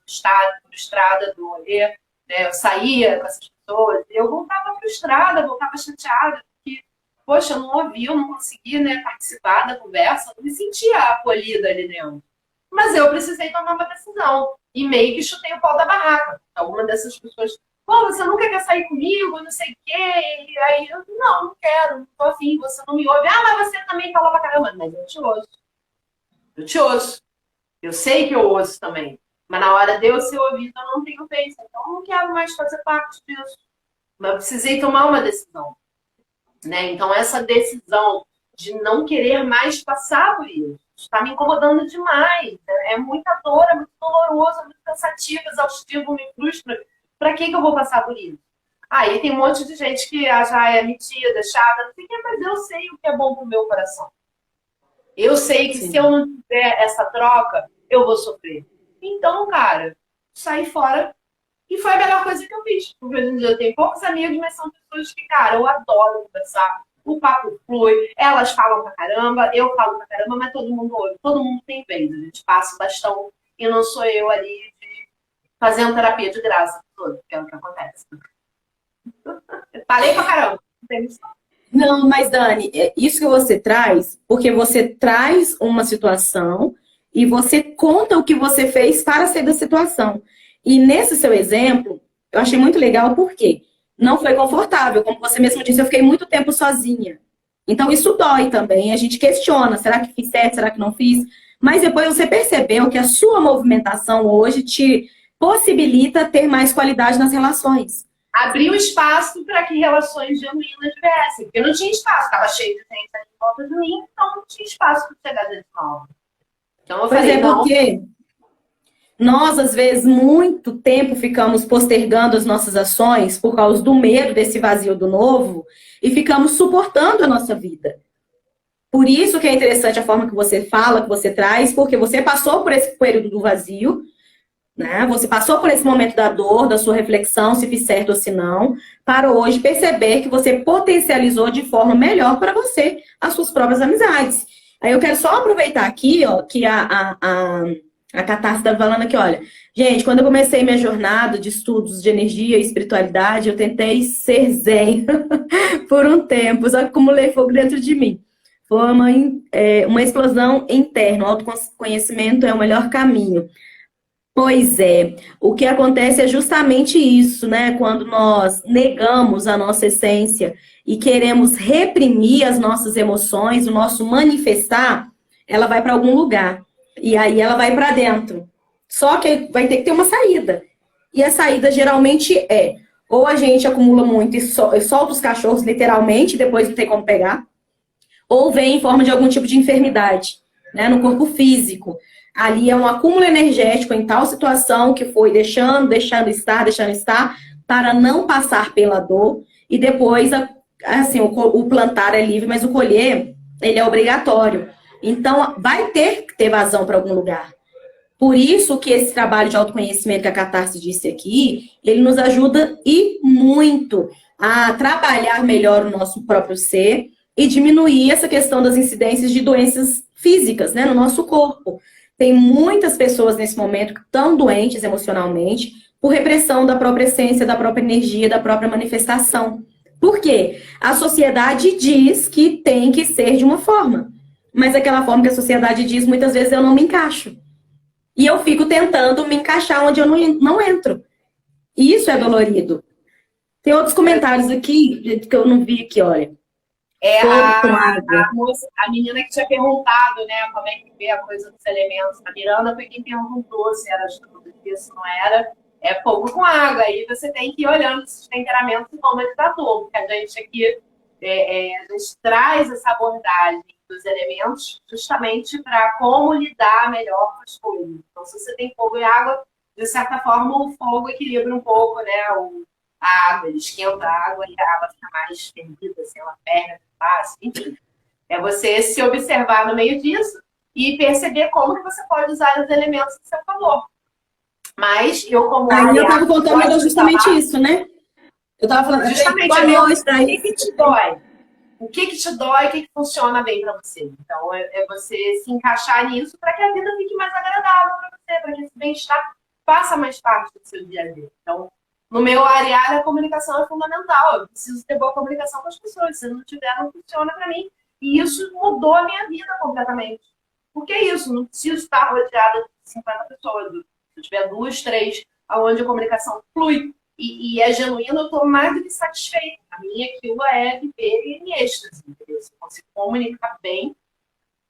frustrada do rolê. Né? Eu saía com essas pessoas, eu voltava frustrada, voltava chateada. Poxa, eu não ouvi, eu não consegui, né, participar da conversa, não me sentia acolhida ali dentro. Mas eu precisei tomar uma decisão. E meio que chutei o pau da barraca. Alguma dessas pessoas, pô, você nunca quer sair comigo, não sei o quê. E aí eu, não quero, não tô afim, você não me ouve. Ah, mas você também fala pra caramba. Mas eu te ouço. Eu te ouço. Eu sei que eu ouço também. Mas na hora de eu ser ouvida, eu não tenho vez. Então eu não quero mais fazer parte disso. Mas eu precisei tomar uma decisão. Né? Então, essa decisão de não querer mais passar por isso está me incomodando demais. É muita dor, é muito doloroso, é muito cansativo, exaustivo, me frustra. Para que eu vou passar por isso? Aí tem um monte de gente que já é metida, chata, não sei o que, mas eu sei o que é bom para o meu coração. Eu sei que se eu não tiver essa troca, eu vou sofrer. Então, cara, saí fora. E foi a melhor coisa que eu fiz. Porque hoje em dia eu tenho poucos amigos, mas são pessoas que, cara, eu adoro conversar. O papo flui, elas falam pra caramba, eu falo pra caramba, mas todo mundo ouve. Todo mundo tem vez. A gente passa o bastão e não sou eu ali fazendo terapia de graça. Que é o que acontece. Falei pra caramba. Não, mas Dani, isso que você traz, porque você traz uma situação e você conta o que você fez para sair da situação. E nesse seu exemplo, eu achei muito legal porque não foi confortável. Como você mesmo disse, eu fiquei muito tempo sozinha. Então, isso dói também. A gente questiona, será que fiz certo, será que não fiz? Mas depois você percebeu que a sua movimentação hoje te possibilita ter mais qualidade nas relações. Abriu espaço para que relações genuínas viessem. Porque não tinha espaço, estava cheio de gente ali em volta de mim, então não tinha espaço para chegar gente nova. Então eu falei, não. Porque nós, às vezes, muito tempo ficamos postergando as nossas ações por causa do medo desse vazio do novo e ficamos suportando a nossa vida. Por isso que é interessante a forma que você fala, que você traz, porque você passou por esse período do vazio, né? Você passou por esse momento da dor, da sua reflexão, se fiz certo ou se não, para hoje perceber que você potencializou de forma melhor para você as suas próprias amizades. Aí eu quero só aproveitar aqui, ó, que a Catarse está falando aqui, olha, gente, quando eu comecei minha jornada de estudos de energia e espiritualidade, eu tentei ser zen por um tempo, só que acumulei fogo dentro de mim. Foi uma explosão interna, o autoconhecimento é o melhor caminho. Pois é, o que acontece é justamente isso, né? Quando nós negamos a nossa essência e queremos reprimir as nossas emoções, o nosso manifestar, ela vai para algum lugar. E aí ela vai para dentro. Só que vai ter que ter uma saída. E a saída geralmente é, ou a gente acumula muito e solta os cachorros, literalmente, depois não tem como pegar, ou vem em forma de algum tipo de enfermidade, né, no corpo físico. Ali é um acúmulo energético em tal situação que foi deixando estar, para não passar pela dor. E depois, assim, o plantar é livre, mas o colher, ele é obrigatório. Então, vai ter que ter vazão para algum lugar. Por isso que esse trabalho de autoconhecimento que a Catarse disse aqui, ele nos ajuda e muito a trabalhar melhor o nosso próprio ser e diminuir essa questão das incidências de doenças físicas, né, no nosso corpo. Tem muitas pessoas nesse momento que estão doentes emocionalmente por repressão da própria essência, da própria energia, da própria manifestação. Por quê? A sociedade diz que tem que ser de uma forma, mas aquela forma que a sociedade diz, muitas vezes eu não me encaixo. E eu fico tentando me encaixar onde eu não entro. E isso é dolorido. Tem outros comentários aqui que eu não vi aqui, olha. A menina que tinha perguntado, né, como é que vê a coisa dos elementos. A Miranda foi quem perguntou se era estudo disso, não era. É fogo com água. Aí você tem que ir olhando esses temperamentos como ele está todo. Porque a gente aqui, a gente traz essa abordagem dos elementos justamente para como lidar melhor com as coisas. Então, se você tem fogo e água, de certa forma, o fogo equilibra um pouco, né, a água, ele esquenta a água e a água fica mais fervida, assim, ela ferve fácil, enfim. É você se observar no meio disso e perceber como que você pode usar os elementos do seu favor. Mas eu, como Aí eu estava contando justamente isso, né? Eu estava falando justamente o que te dói? O que te dói, o que funciona bem para você? Então, é você se encaixar nisso para que a vida fique mais agradável para você, para que esse bem-estar faça mais parte do seu dia a dia. Então, no meu área, a comunicação é fundamental. Eu preciso ter boa comunicação com as pessoas. Se não tiver, não funciona para mim. E isso mudou a minha vida completamente. Porque é isso, não preciso estar rodeada de 50 pessoas. Se eu tiver 2, 3, onde a comunicação flui e é genuíno, eu estou mais do que satisfeita. A minha aquilo é viver em êxtase. Entendeu? Se eu consigo comunicar bem,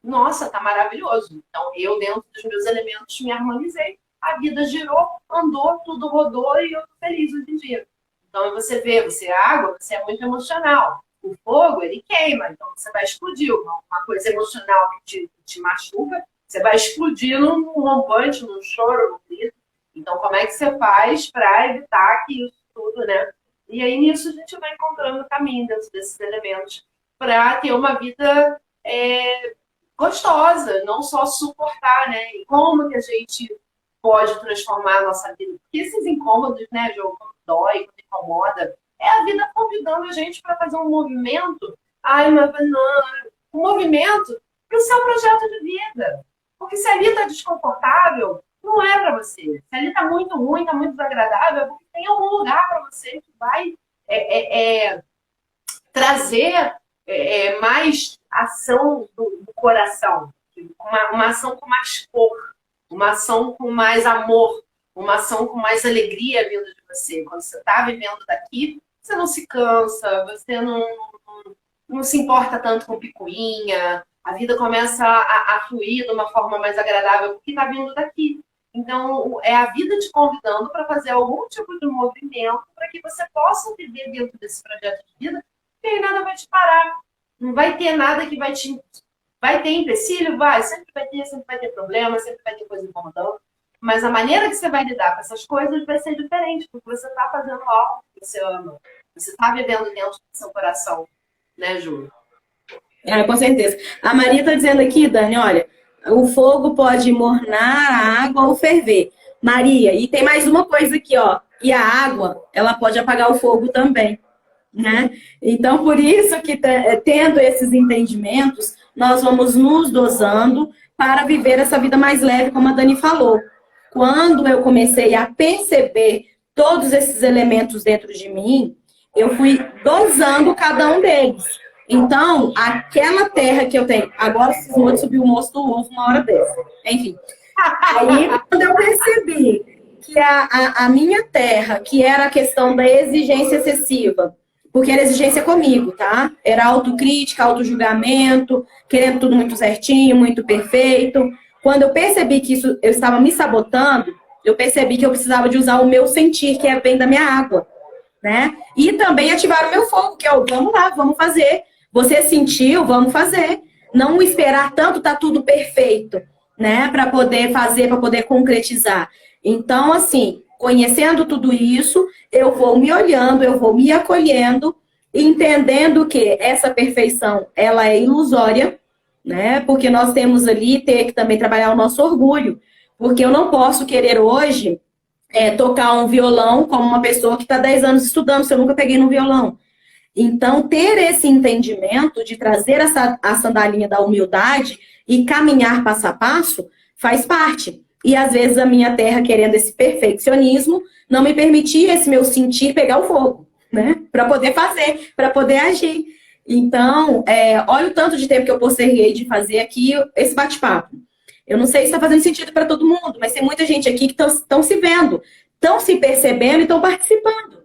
nossa, tá maravilhoso. Então, eu, dentro dos meus elementos, me harmonizei. A vida girou, andou, tudo rodou e eu tô feliz hoje em dia. Então, você vê, você é água, você é muito emocional. O fogo, ele queima, então você vai explodir. Uma coisa emocional que te machuca, você vai explodir num rompante, num choro, num grito. Então, como é que você faz para evitar que isso tudo, né? E aí, nisso, a gente vai encontrando o caminho dentro desses elementos para ter uma vida gostosa, não só suportar, né? E como que a gente pode transformar a nossa vida? Porque esses incômodos, né, João, quando dói, quando incomoda, é a vida convidando a gente para fazer um movimento. Ai, mas não, um movimento para o seu projeto de vida. Porque se ali está desconfortável, não é para você. Se ali está muito ruim, está muito desagradável, é porque tem algum lugar para você que vai trazer mais ação do coração. Uma ação com mais cor, uma ação com mais amor, uma ação com mais alegria vindo de você. Quando você está vivendo daqui, você não se cansa, você não se importa tanto com picuinha, a vida começa a fluir de uma forma mais agradável, porque está vindo daqui. Então, é a vida te convidando para fazer algum tipo de movimento para que você possa viver dentro desse projeto de vida, e aí nada vai te parar. Não vai ter nada que vai te... Vai ter empecilho? Vai. Sempre vai ter problema, sempre vai ter coisa incomodando. Mas a maneira que você vai lidar com essas coisas vai ser diferente, porque você está fazendo algo que você ama. Você está vivendo dentro do seu coração, né, Ju? Com certeza. A Maria está dizendo aqui, Dani, olha, o fogo pode mornar a água ou ferver. Maria, e tem mais uma coisa aqui, ó. E a água, ela pode apagar o fogo também, né? Então, por isso que tendo esses entendimentos, nós vamos nos dosando para viver essa vida mais leve, como a Dani falou. Quando eu comecei a perceber todos esses elementos dentro de mim, eu fui dosando cada um deles. Então, aquela terra que eu tenho... Agora, esses moços subiu o moço do ovo uma hora dessa. Enfim. Aí, quando eu percebi que a minha terra, que era a questão da exigência excessiva, porque era exigência comigo, tá? Era autocrítica, autojulgamento, querendo tudo muito certinho, muito perfeito. Quando eu percebi que isso eu estava me sabotando, eu percebi que eu precisava de usar o meu sentir, que vem da minha água, né? E também ativar o meu fogo, que é o vamos lá, vamos fazer. Você sentiu, vamos fazer. Não esperar tanto, tá tudo perfeito, né? Para poder fazer, para poder concretizar. Então, assim, conhecendo tudo isso, eu vou me olhando, eu vou me acolhendo, entendendo que essa perfeição, ela é ilusória, né? Porque nós temos ali, ter que também trabalhar o nosso orgulho. Porque eu não posso querer hoje tocar um violão como uma pessoa que está 10 anos estudando, se eu nunca peguei no violão. Então, ter esse entendimento de trazer a sandalinha da humildade e caminhar passo a passo faz parte. E às vezes a minha terra, querendo esse perfeccionismo, não me permitia esse meu sentir pegar o fogo, né? Para poder fazer, para poder agir. Então, olha o tanto de tempo que eu posterguei de fazer aqui esse bate-papo. Eu não sei se está fazendo sentido para todo mundo, mas tem muita gente aqui que estão se vendo, estão se percebendo e estão participando.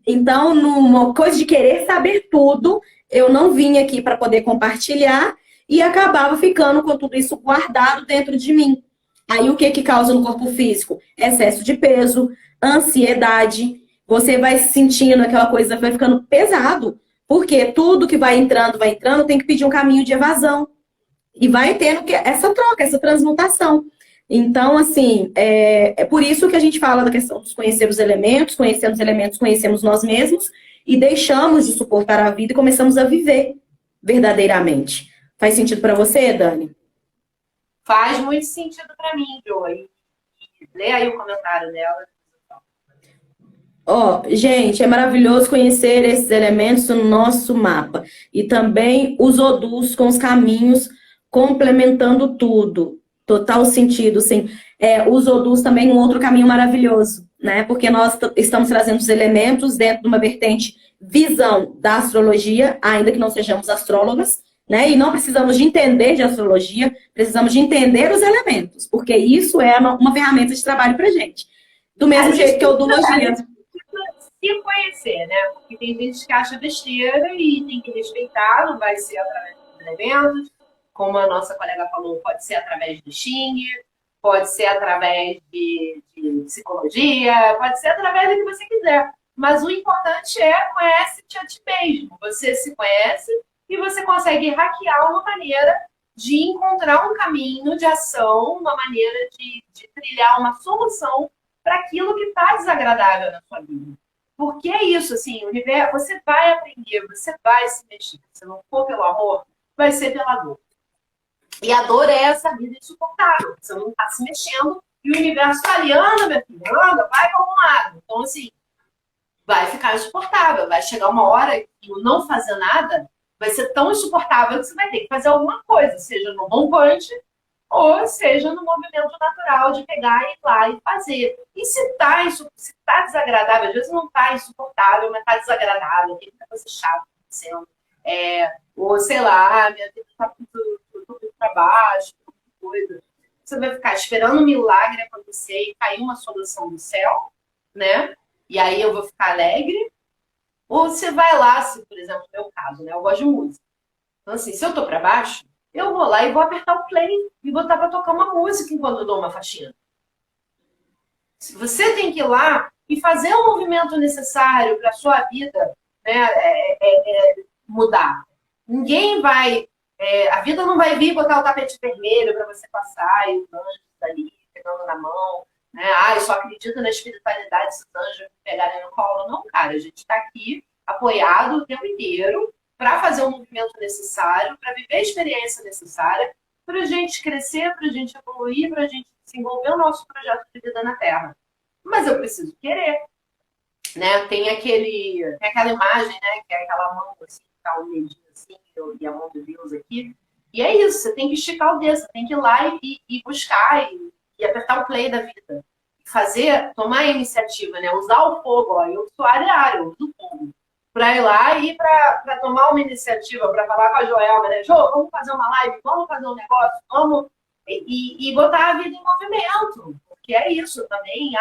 Então, numa coisa de querer saber tudo, eu não vim aqui para poder compartilhar e acabava ficando com tudo isso guardado dentro de mim. Aí, o que causa no corpo físico? Excesso de peso, ansiedade. Você vai se sentindo aquela coisa, vai ficando pesado. Porque tudo que vai entrando, tem que pedir um caminho de evasão. E vai tendo essa troca, essa transmutação. Então, assim, é por isso que a gente fala da questão de conhecer os elementos, conhecendo os elementos, conhecemos nós mesmos e deixamos de suportar a vida e começamos a viver verdadeiramente. Faz sentido para você, Dani? Faz muito sentido para mim, Joy. Lê aí o comentário dela. Gente, é maravilhoso conhecer esses elementos no nosso mapa. E também os odus com os caminhos complementando tudo. Total sentido, sim. Os odus também um outro caminho maravilhoso, né? Porque nós estamos trazendo os elementos dentro de uma vertente visão da astrologia, ainda que não sejamos astrólogas, né? E não precisamos de entender de astrologia, precisamos de entender os elementos, porque isso é uma ferramenta de trabalho pra gente. Do mesmo jeito que a odologia. Se conhecer, né? Porque tem gente que acha besteira e tem que respeitar, não vai ser através dos elementos, como a nossa colega falou, pode ser através do Xing, pode ser através de psicologia, pode ser através do que você quiser. Mas o importante conhece-te a ti mesmo. Você se conhece e você consegue hackear uma maneira de encontrar um caminho de ação, uma maneira de trilhar uma solução para aquilo que está desagradável na sua vida. Porque é isso, assim, o universo, você vai aprender, você vai se mexer. Se não for pelo amor, vai ser pela dor. E a dor é essa vida insuportável. Você não está se mexendo e o universo está ali, anda, minha filha, anda, vai para um lado. Então, assim, vai ficar insuportável. Vai chegar uma hora que o não fazer nada vai ser tão insuportável que você vai ter que fazer alguma coisa, seja no rompante ou seja no movimento natural de pegar e ir lá e fazer. E se tá desagradável, às vezes não está insuportável, mas está desagradável, tem muita coisa chata acontecendo. Ou sei lá, minha vida está muito para baixo, coisa. Você vai ficar esperando um milagre acontecer e cair uma solução do céu, né? E aí eu vou ficar alegre. Ou você vai lá, se, por exemplo, no meu caso, né? Eu gosto de música. Então, assim, se eu tô para baixo, eu vou lá e vou apertar o play e botar para tocar uma música enquanto eu dou uma faxina. Se você tem que ir lá e fazer o movimento necessário para a sua vida, né, mudar. Ninguém vai. A vida não vai vir botar o tapete vermelho para você passar e os anjos ali pegando na mão. Né? Eu só acredito na espiritualidade se os anjos me pegarem no colo. Não, cara, a gente está aqui apoiado o tempo inteiro para fazer o movimento necessário, para viver a experiência necessária, para a gente crescer, para a gente evoluir, para a gente desenvolver o nosso projeto de vida na Terra. Mas eu preciso querer. Né? Tem aquela imagem, né? Que é aquela mão assim, que tá um dedinho assim, e a mão de Deus aqui. E é isso, você tem que esticar o dedo, você tem que ir lá e buscar e apertar o play da vida. Fazer, tomar a iniciativa, né? Usar o fogo, ó. Eu sou área, eu uso o fogo. Para ir lá e para tomar uma iniciativa, para falar com a Joelma, né? Jô, vamos fazer uma live, vamos fazer um negócio, vamos. E botar a vida em movimento. Porque é isso também.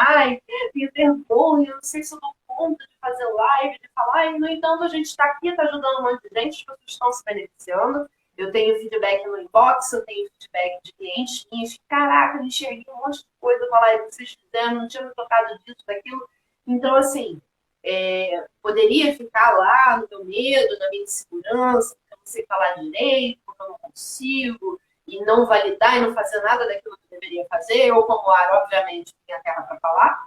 Tenho vergonha, eu não sei se eu dou conta de fazer live, de falar. E, no entanto, a gente está aqui, está ajudando um monte de gente, as pessoas estão se beneficiando. Eu tenho feedback no inbox, eu tenho feedback de clientes minhas. Caraca, eu enxerguei um monte de coisa para lá e vocês fizeram, não tinha me tocado disso, daquilo. Então, assim, poderia ficar lá no meu medo, na minha insegurança, porque eu não sei falar direito, porque eu não consigo, e não validar e não fazer nada daquilo que eu deveria fazer. Eu, como ar, obviamente, tenho a terra para falar.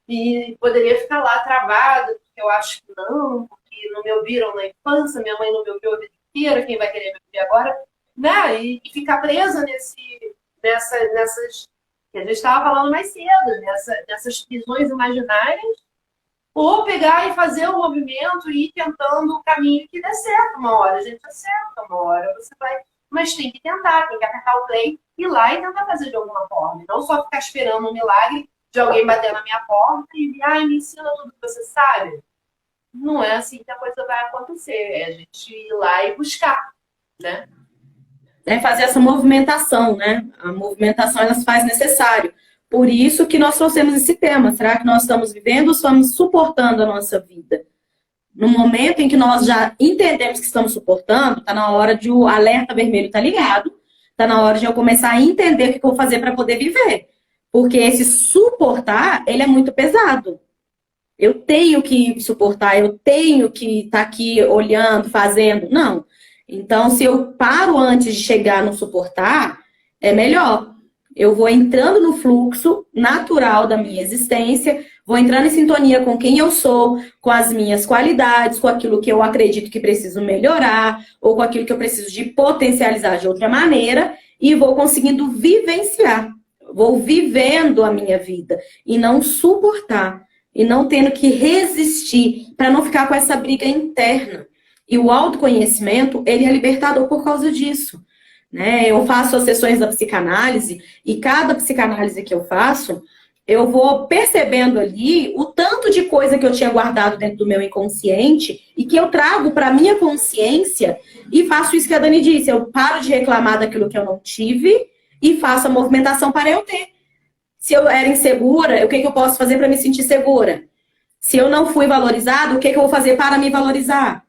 E poderia ficar lá travada, porque eu acho que não, porque não me ouviram na infância, minha mãe não me ouviu a vida inteira, quem vai querer me ouvir agora? Né? E ficar presa nessas que a gente estava falando mais cedo, nessas prisões imaginárias, ou pegar e fazer o movimento e ir tentando o caminho que dê certo. Uma hora a gente acerta, uma hora você vai. Mas tem que tentar, tem que apertar o play, ir lá e tentar fazer de alguma forma. Não só ficar esperando um milagre de alguém bater na minha porta e me ensina tudo que você sabe. Não é assim que a coisa vai acontecer. É a gente ir lá e buscar, né? É fazer essa movimentação, né? A movimentação ela se faz necessário. Por isso que nós trouxemos esse tema. Será que nós estamos vivendo ou estamos suportando a nossa vida? No momento em que nós já entendemos que estamos suportando, está na hora de o alerta vermelho estar ligado, está na hora de eu começar a entender o que eu vou fazer para poder viver. Porque esse suportar, ele é muito pesado. Eu tenho que suportar, eu tenho que estar aqui olhando, fazendo. Não. Então, se eu paro antes de chegar no suportar, é melhor. Eu vou entrando no fluxo natural da minha existência, vou entrando em sintonia com quem eu sou, com as minhas qualidades, com aquilo que eu acredito que preciso melhorar, ou com aquilo que eu preciso de potencializar de outra maneira, e vou conseguindo vivenciar. Vou vivendo a minha vida e não suportar. E não tendo que resistir para não ficar com essa briga interna. E o autoconhecimento, ele é libertador por causa disso. Né? Eu faço as sessões da psicanálise e cada psicanálise que eu faço, eu vou percebendo ali o tanto de coisa que eu tinha guardado dentro do meu inconsciente e que eu trago para a minha consciência e faço isso que a Dani disse. Eu paro de reclamar daquilo que eu não tive e faço a movimentação para eu ter. Se eu era insegura, o que eu posso fazer para me sentir segura? Se eu não fui valorizado, o que eu vou fazer para me valorizar?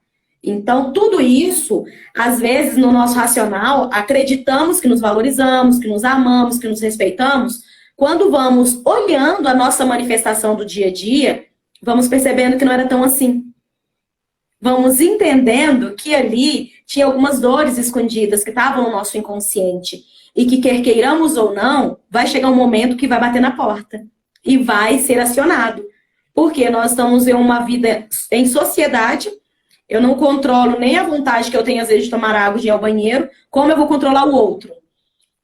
Então, tudo isso, às vezes, no nosso racional, acreditamos que nos valorizamos, que nos amamos, que nos respeitamos. Quando vamos olhando a nossa manifestação do dia a dia, vamos percebendo que não era tão assim. Vamos entendendo que ali tinha algumas dores escondidas que estavam no nosso inconsciente. E que quer queiramos ou não, vai chegar um momento que vai bater na porta. E vai ser acionado. Porque nós estamos em uma vida em sociedade. Eu não controlo nem a vontade que eu tenho, às vezes, de tomar água e de ir ao banheiro. Como eu vou controlar o outro?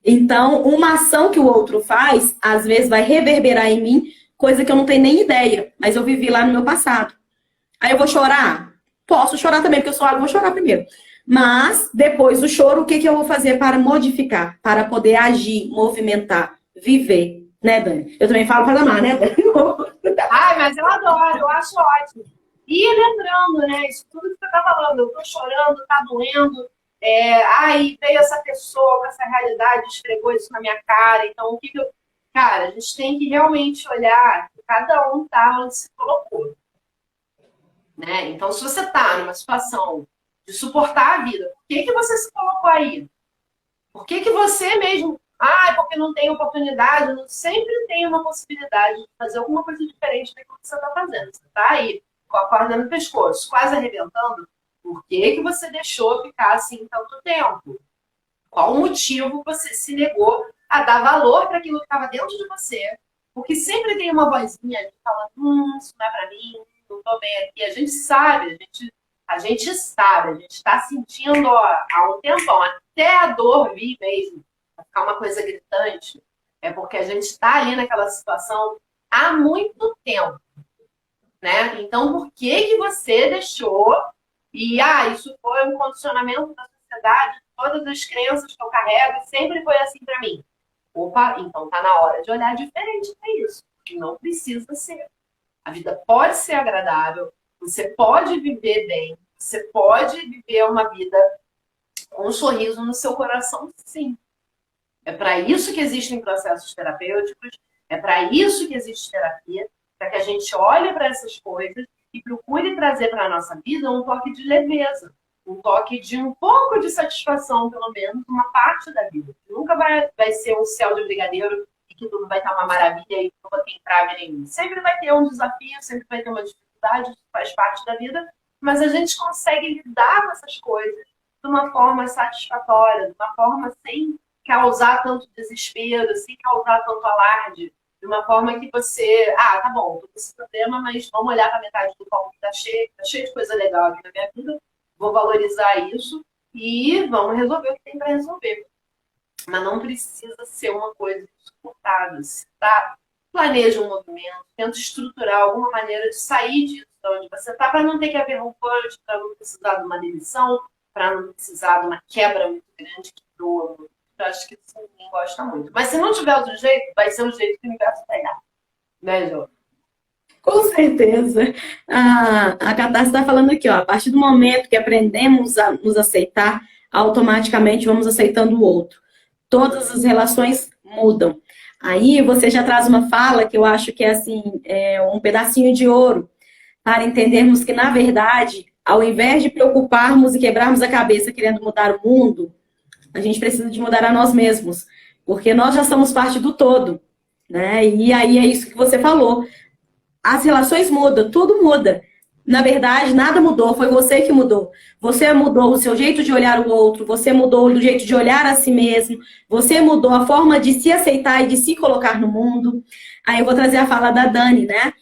Então, uma ação que o outro faz, às vezes, vai reverberar em mim, coisa que eu não tenho nem ideia. Mas eu vivi lá no meu passado. Aí eu vou chorar? Posso chorar também, porque eu sou água, vou chorar primeiro. Mas, depois do choro, o que eu vou fazer para modificar? Para poder agir, movimentar, viver. Né, Dani? Eu também falo para amar, né, Dani? Mas eu adoro, eu acho ótimo. E lembrando, né, isso tudo que você tá falando, eu tô chorando, tá doendo, veio essa pessoa com essa realidade, esfregou isso na minha cara, então o que eu... Cara, a gente tem que realmente olhar que cada um tá onde se colocou. Né? Então, se você tá numa situação de suportar a vida. Por que que você se colocou aí? Por que que você mesmo... Ah, é porque não tem oportunidade. Não, sempre tem uma possibilidade de fazer alguma coisa diferente daquilo que você está fazendo. Você está aí, com a corda no pescoço, quase arrebentando. Por que que você deixou ficar assim tanto tempo? Qual o motivo você se negou a dar valor para aquilo que estava dentro de você? Porque sempre tem uma vozinha ali falando, isso não é para mim, não estou bem aqui. A gente sabe, a gente sabe, a gente está sentindo há um tempão, até a dor vir mesmo, vai ficar uma coisa gritante, é porque a gente está ali naquela situação há muito tempo, né? Então, por que que você deixou? E, isso foi um condicionamento da sociedade, todas as crenças que eu carrego, sempre foi assim para mim. Opa, então tá na hora de olhar diferente para isso. Não precisa ser. A vida pode ser agradável, você pode viver bem, você pode viver uma vida com um sorriso no seu coração, sim. É para isso que existem processos terapêuticos, é para isso que existe terapia, para que a gente olhe para essas coisas e procure trazer para a nossa vida um toque de leveza, um toque de um pouco de satisfação, pelo menos, uma parte da vida. Nunca vai ser um céu de brigadeiro e que tudo vai estar uma maravilha e não tem trave nenhum. Sempre vai ter um desafio, sempre vai ter uma dificuldade, isso faz parte da vida, mas a gente consegue lidar com essas coisas de uma forma satisfatória, de uma forma sem causar tanto desespero, sem causar tanto alarde, de uma forma que você, tá bom, tô com esse problema, mas vamos olhar para a metade do copo que tá cheio de coisa legal aqui na minha vida, vou valorizar isso e vamos resolver o que tem para resolver. Mas não precisa ser uma coisa insuportável, tá? Planeja um movimento, tenta estruturar alguma maneira de sair disso, de onde você está, para não ter que haver um punch, para não precisar de uma demissão, para não precisar de uma quebra muito grande que doa muito. Eu acho que isso ninguém gosta muito. Mas se não tiver outro jeito, vai ser o jeito que o universo vai dar. Né, Jô? Com certeza. A Catarse está falando aqui, ó, a partir do momento que aprendemos a nos aceitar, automaticamente vamos aceitando o outro. Todas as relações mudam. Aí você já traz uma fala que eu acho que é assim, um pedacinho de ouro, para entendermos que, na verdade, ao invés de preocuparmos e quebrarmos a cabeça querendo mudar o mundo, a gente precisa de mudar a nós mesmos, porque nós já somos parte do todo, né? E aí é isso que você falou. As relações mudam, tudo muda. Na verdade, nada mudou, foi você que mudou. Você mudou o seu jeito de olhar o outro, você mudou o jeito de olhar a si mesmo, você mudou a forma de se aceitar e de se colocar no mundo. Aí eu vou trazer a fala da Dani, né?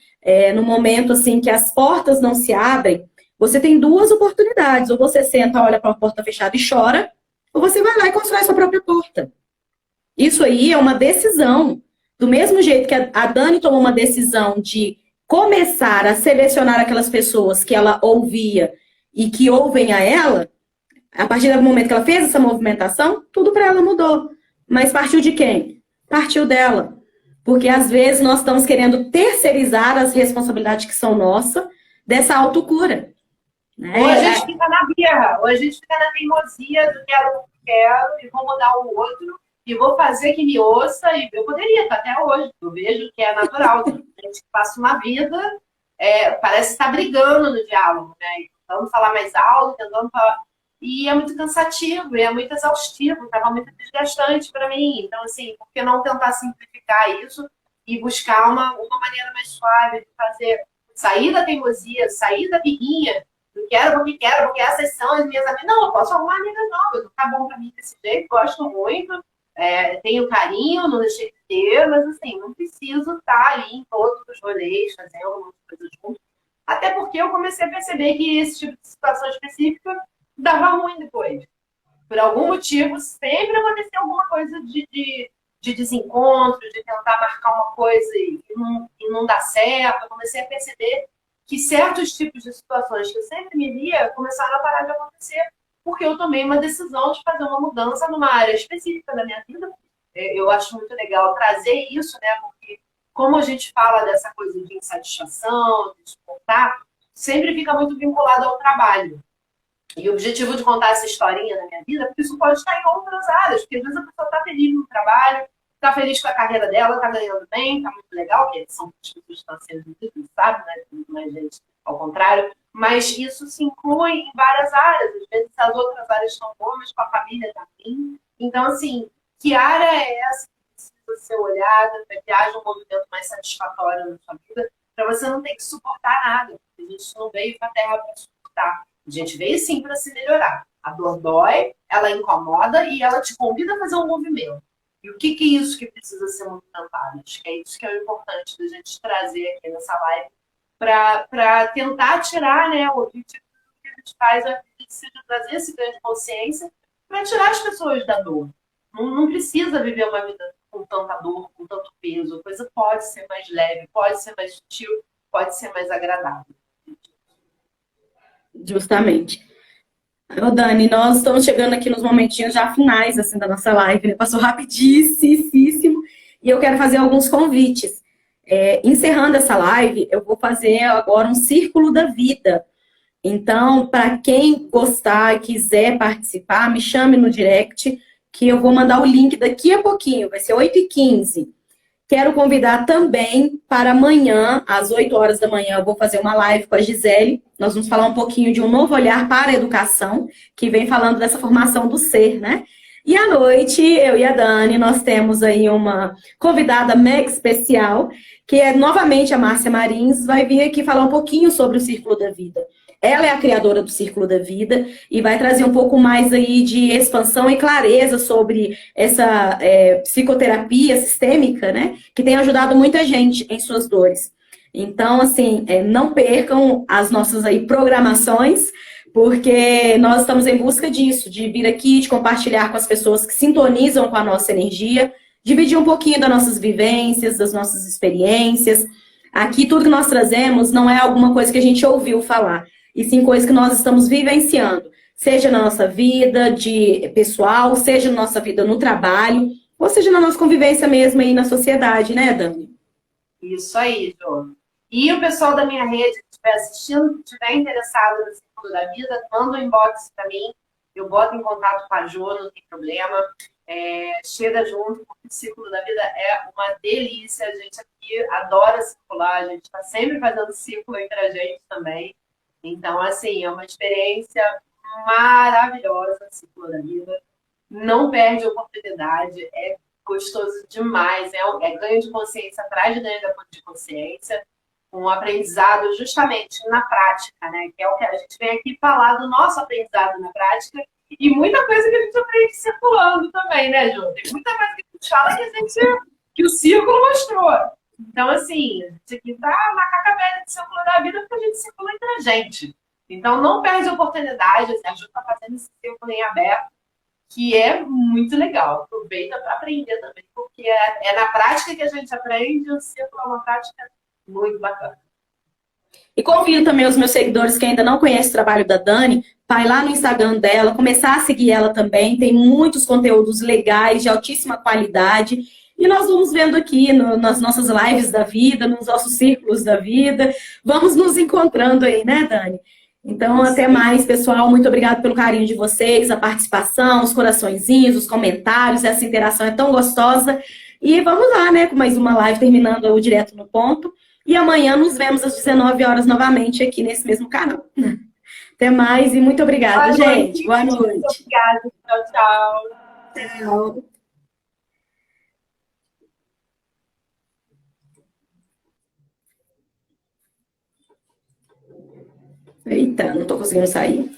No momento assim que as portas não se abrem, você tem duas oportunidades. Ou você senta, olha para a porta fechada e chora, ou você vai lá e constrói sua própria porta. Isso aí é uma decisão. Do mesmo jeito que a Dani tomou uma decisão de começar a selecionar aquelas pessoas que ela ouvia e que ouvem a ela, a partir do momento que ela fez essa movimentação, tudo para ela mudou. Mas partiu de quem? Partiu dela. Porque às vezes nós estamos querendo terceirizar as responsabilidades que são nossas dessa autocura. Né? Ou a gente fica na birra, ou a gente fica na teimosia do quero, e vou mudar o outro, e vou fazer que me ouça, e eu poderia, até hoje, eu vejo que é natural, a gente passa uma vida, parece estar brigando no diálogo, né? Tentando falar mais alto, tentando falar... E é muito cansativo, e é muito exaustivo, estava muito desgastante para mim. Então, assim, por que não tentar simplificar isso e buscar uma maneira mais suave de fazer, sair da teimosia, sair da birrinha, não quero porque essas são as minhas amigas. Não, eu posso arrumar amigas novas, tá bom pra mim desse jeito, gosto muito, tenho carinho, não deixei de ter, mas assim, não preciso estar ali em todos os rolês, fazendo algumas coisas juntos. Até porque eu comecei a perceber que esse tipo de situação específica dava ruim depois. Por algum motivo, sempre acontecia alguma coisa de desencontro, de tentar marcar uma coisa e não dá certo. Eu comecei a perceber que certos tipos de situações que eu sempre me via começaram a parar de acontecer porque eu tomei uma decisão de fazer uma mudança numa área específica da minha vida. Eu acho muito legal trazer isso, né? Porque como a gente fala dessa coisa de insatisfação, de suportar, sempre fica muito vinculado ao trabalho. E o objetivo de contar essa historinha na minha vida, porque isso pode estar em outras áreas, porque às vezes a pessoa está feliz no trabalho, está feliz com a carreira dela, está ganhando bem, está muito legal, que são as pessoas que estão sendo muito, sabe, né? Não é gente ao contrário. Mas isso se inclui em várias áreas. Às vezes as outras áreas estão boas, mas com a família também. Então, assim, que área é essa que precisa ser olhada para que haja um movimento mais satisfatório na sua vida, para você não ter que suportar nada. A gente não veio para a Terra para suportar. A gente veio sim para se melhorar. A dor dói, ela incomoda e ela te convida a fazer um movimento. E o que é isso que precisa ser movimentado? Acho que é isso que é o importante da gente trazer aqui nessa live para tentar tirar, né, o objetivo que a gente faz é trazer esse ganho de consciência para tirar as pessoas da dor. Não precisa viver uma vida com tanta dor, com tanto peso. A coisa pode ser mais leve, pode ser mais sutil, pode ser mais agradável. Justamente. Ô, Dani, nós estamos chegando aqui nos momentinhos já finais assim, da nossa live, né? Passou rapidíssimo, e eu quero fazer alguns convites. Encerrando essa live, eu vou fazer agora um círculo da vida. Então, para quem gostar e quiser participar, me chame no direct, que eu vou mandar o link daqui a pouquinho, vai ser 8h15. Quero convidar também para amanhã, às 8 horas da manhã, eu vou fazer uma live com a Gisele. Nós vamos falar um pouquinho de um novo olhar para a educação, que vem falando dessa formação do ser, né? E à noite, eu e a Dani, nós temos aí uma convidada mega especial, que é novamente a Márcia Marins, vai vir aqui falar um pouquinho sobre o Círculo da Vida. Ela é a criadora do Círculo da Vida e vai trazer um pouco mais aí de expansão e clareza sobre essa psicoterapia sistêmica, né? Que tem ajudado muita gente em suas dores. Então, assim, não percam as nossas aí programações, porque nós estamos em busca disso, de vir aqui, de compartilhar com as pessoas que sintonizam com a nossa energia, dividir um pouquinho das nossas vivências, das nossas experiências. Aqui, tudo que nós trazemos não é alguma coisa que a gente ouviu falar, e sim coisas que nós estamos vivenciando, seja na nossa vida de pessoal, seja na nossa vida no trabalho, ou seja na nossa convivência mesmo aí na sociedade, né, Dani? Isso aí, Jô. E o pessoal da minha rede que estiver assistindo, que estiver interessado no Círculo da Vida, manda um inbox para mim, eu boto em contato com a Jo, não tem problema. Chega junto, porque o Círculo da Vida é uma delícia. A gente aqui adora circular, a gente está sempre fazendo círculo entre a gente também. Então, assim, é uma experiência maravilhosa, o Círculo da Vida. Não perde a oportunidade, é gostoso demais, ganho de consciência atrás de ganho de consciência, um aprendizado justamente na prática, né? Que é o que a gente vem aqui falar do nosso aprendizado na prática e muita coisa que a gente aprende circulando também, né, Ju? Tem muita coisa que a gente fala que o círculo mostrou. Então, assim, a gente aqui tá na caca velha de Círculo da Vida porque a gente circula entre a gente. Então, não perde a oportunidade, assim, a Ju tá fazendo esse círculo em aberto, que é muito legal. Aproveita para aprender também, porque é na prática que a gente aprende, o círculo é uma prática muito bacana. E convido também os meus seguidores que ainda não conhecem o trabalho da Dani, vai lá no Instagram dela, começar a seguir ela também, tem muitos conteúdos legais, de altíssima qualidade, e nós vamos vendo aqui nas nossas lives da vida, nos nossos círculos da vida, vamos nos encontrando aí, né, Dani? Então, até mais, pessoal. Muito obrigada pelo carinho de vocês, a participação, os coraçõezinhos, os comentários. Essa interação é tão gostosa. E vamos lá, né, com mais uma live terminando o Direto no Ponto. E amanhã nos vemos às 19 horas novamente aqui nesse mesmo canal. Até mais e muito obrigada, gente. Boa noite. Obrigada. Tchau, tchau. Tchau. Eita, não tô conseguindo sair.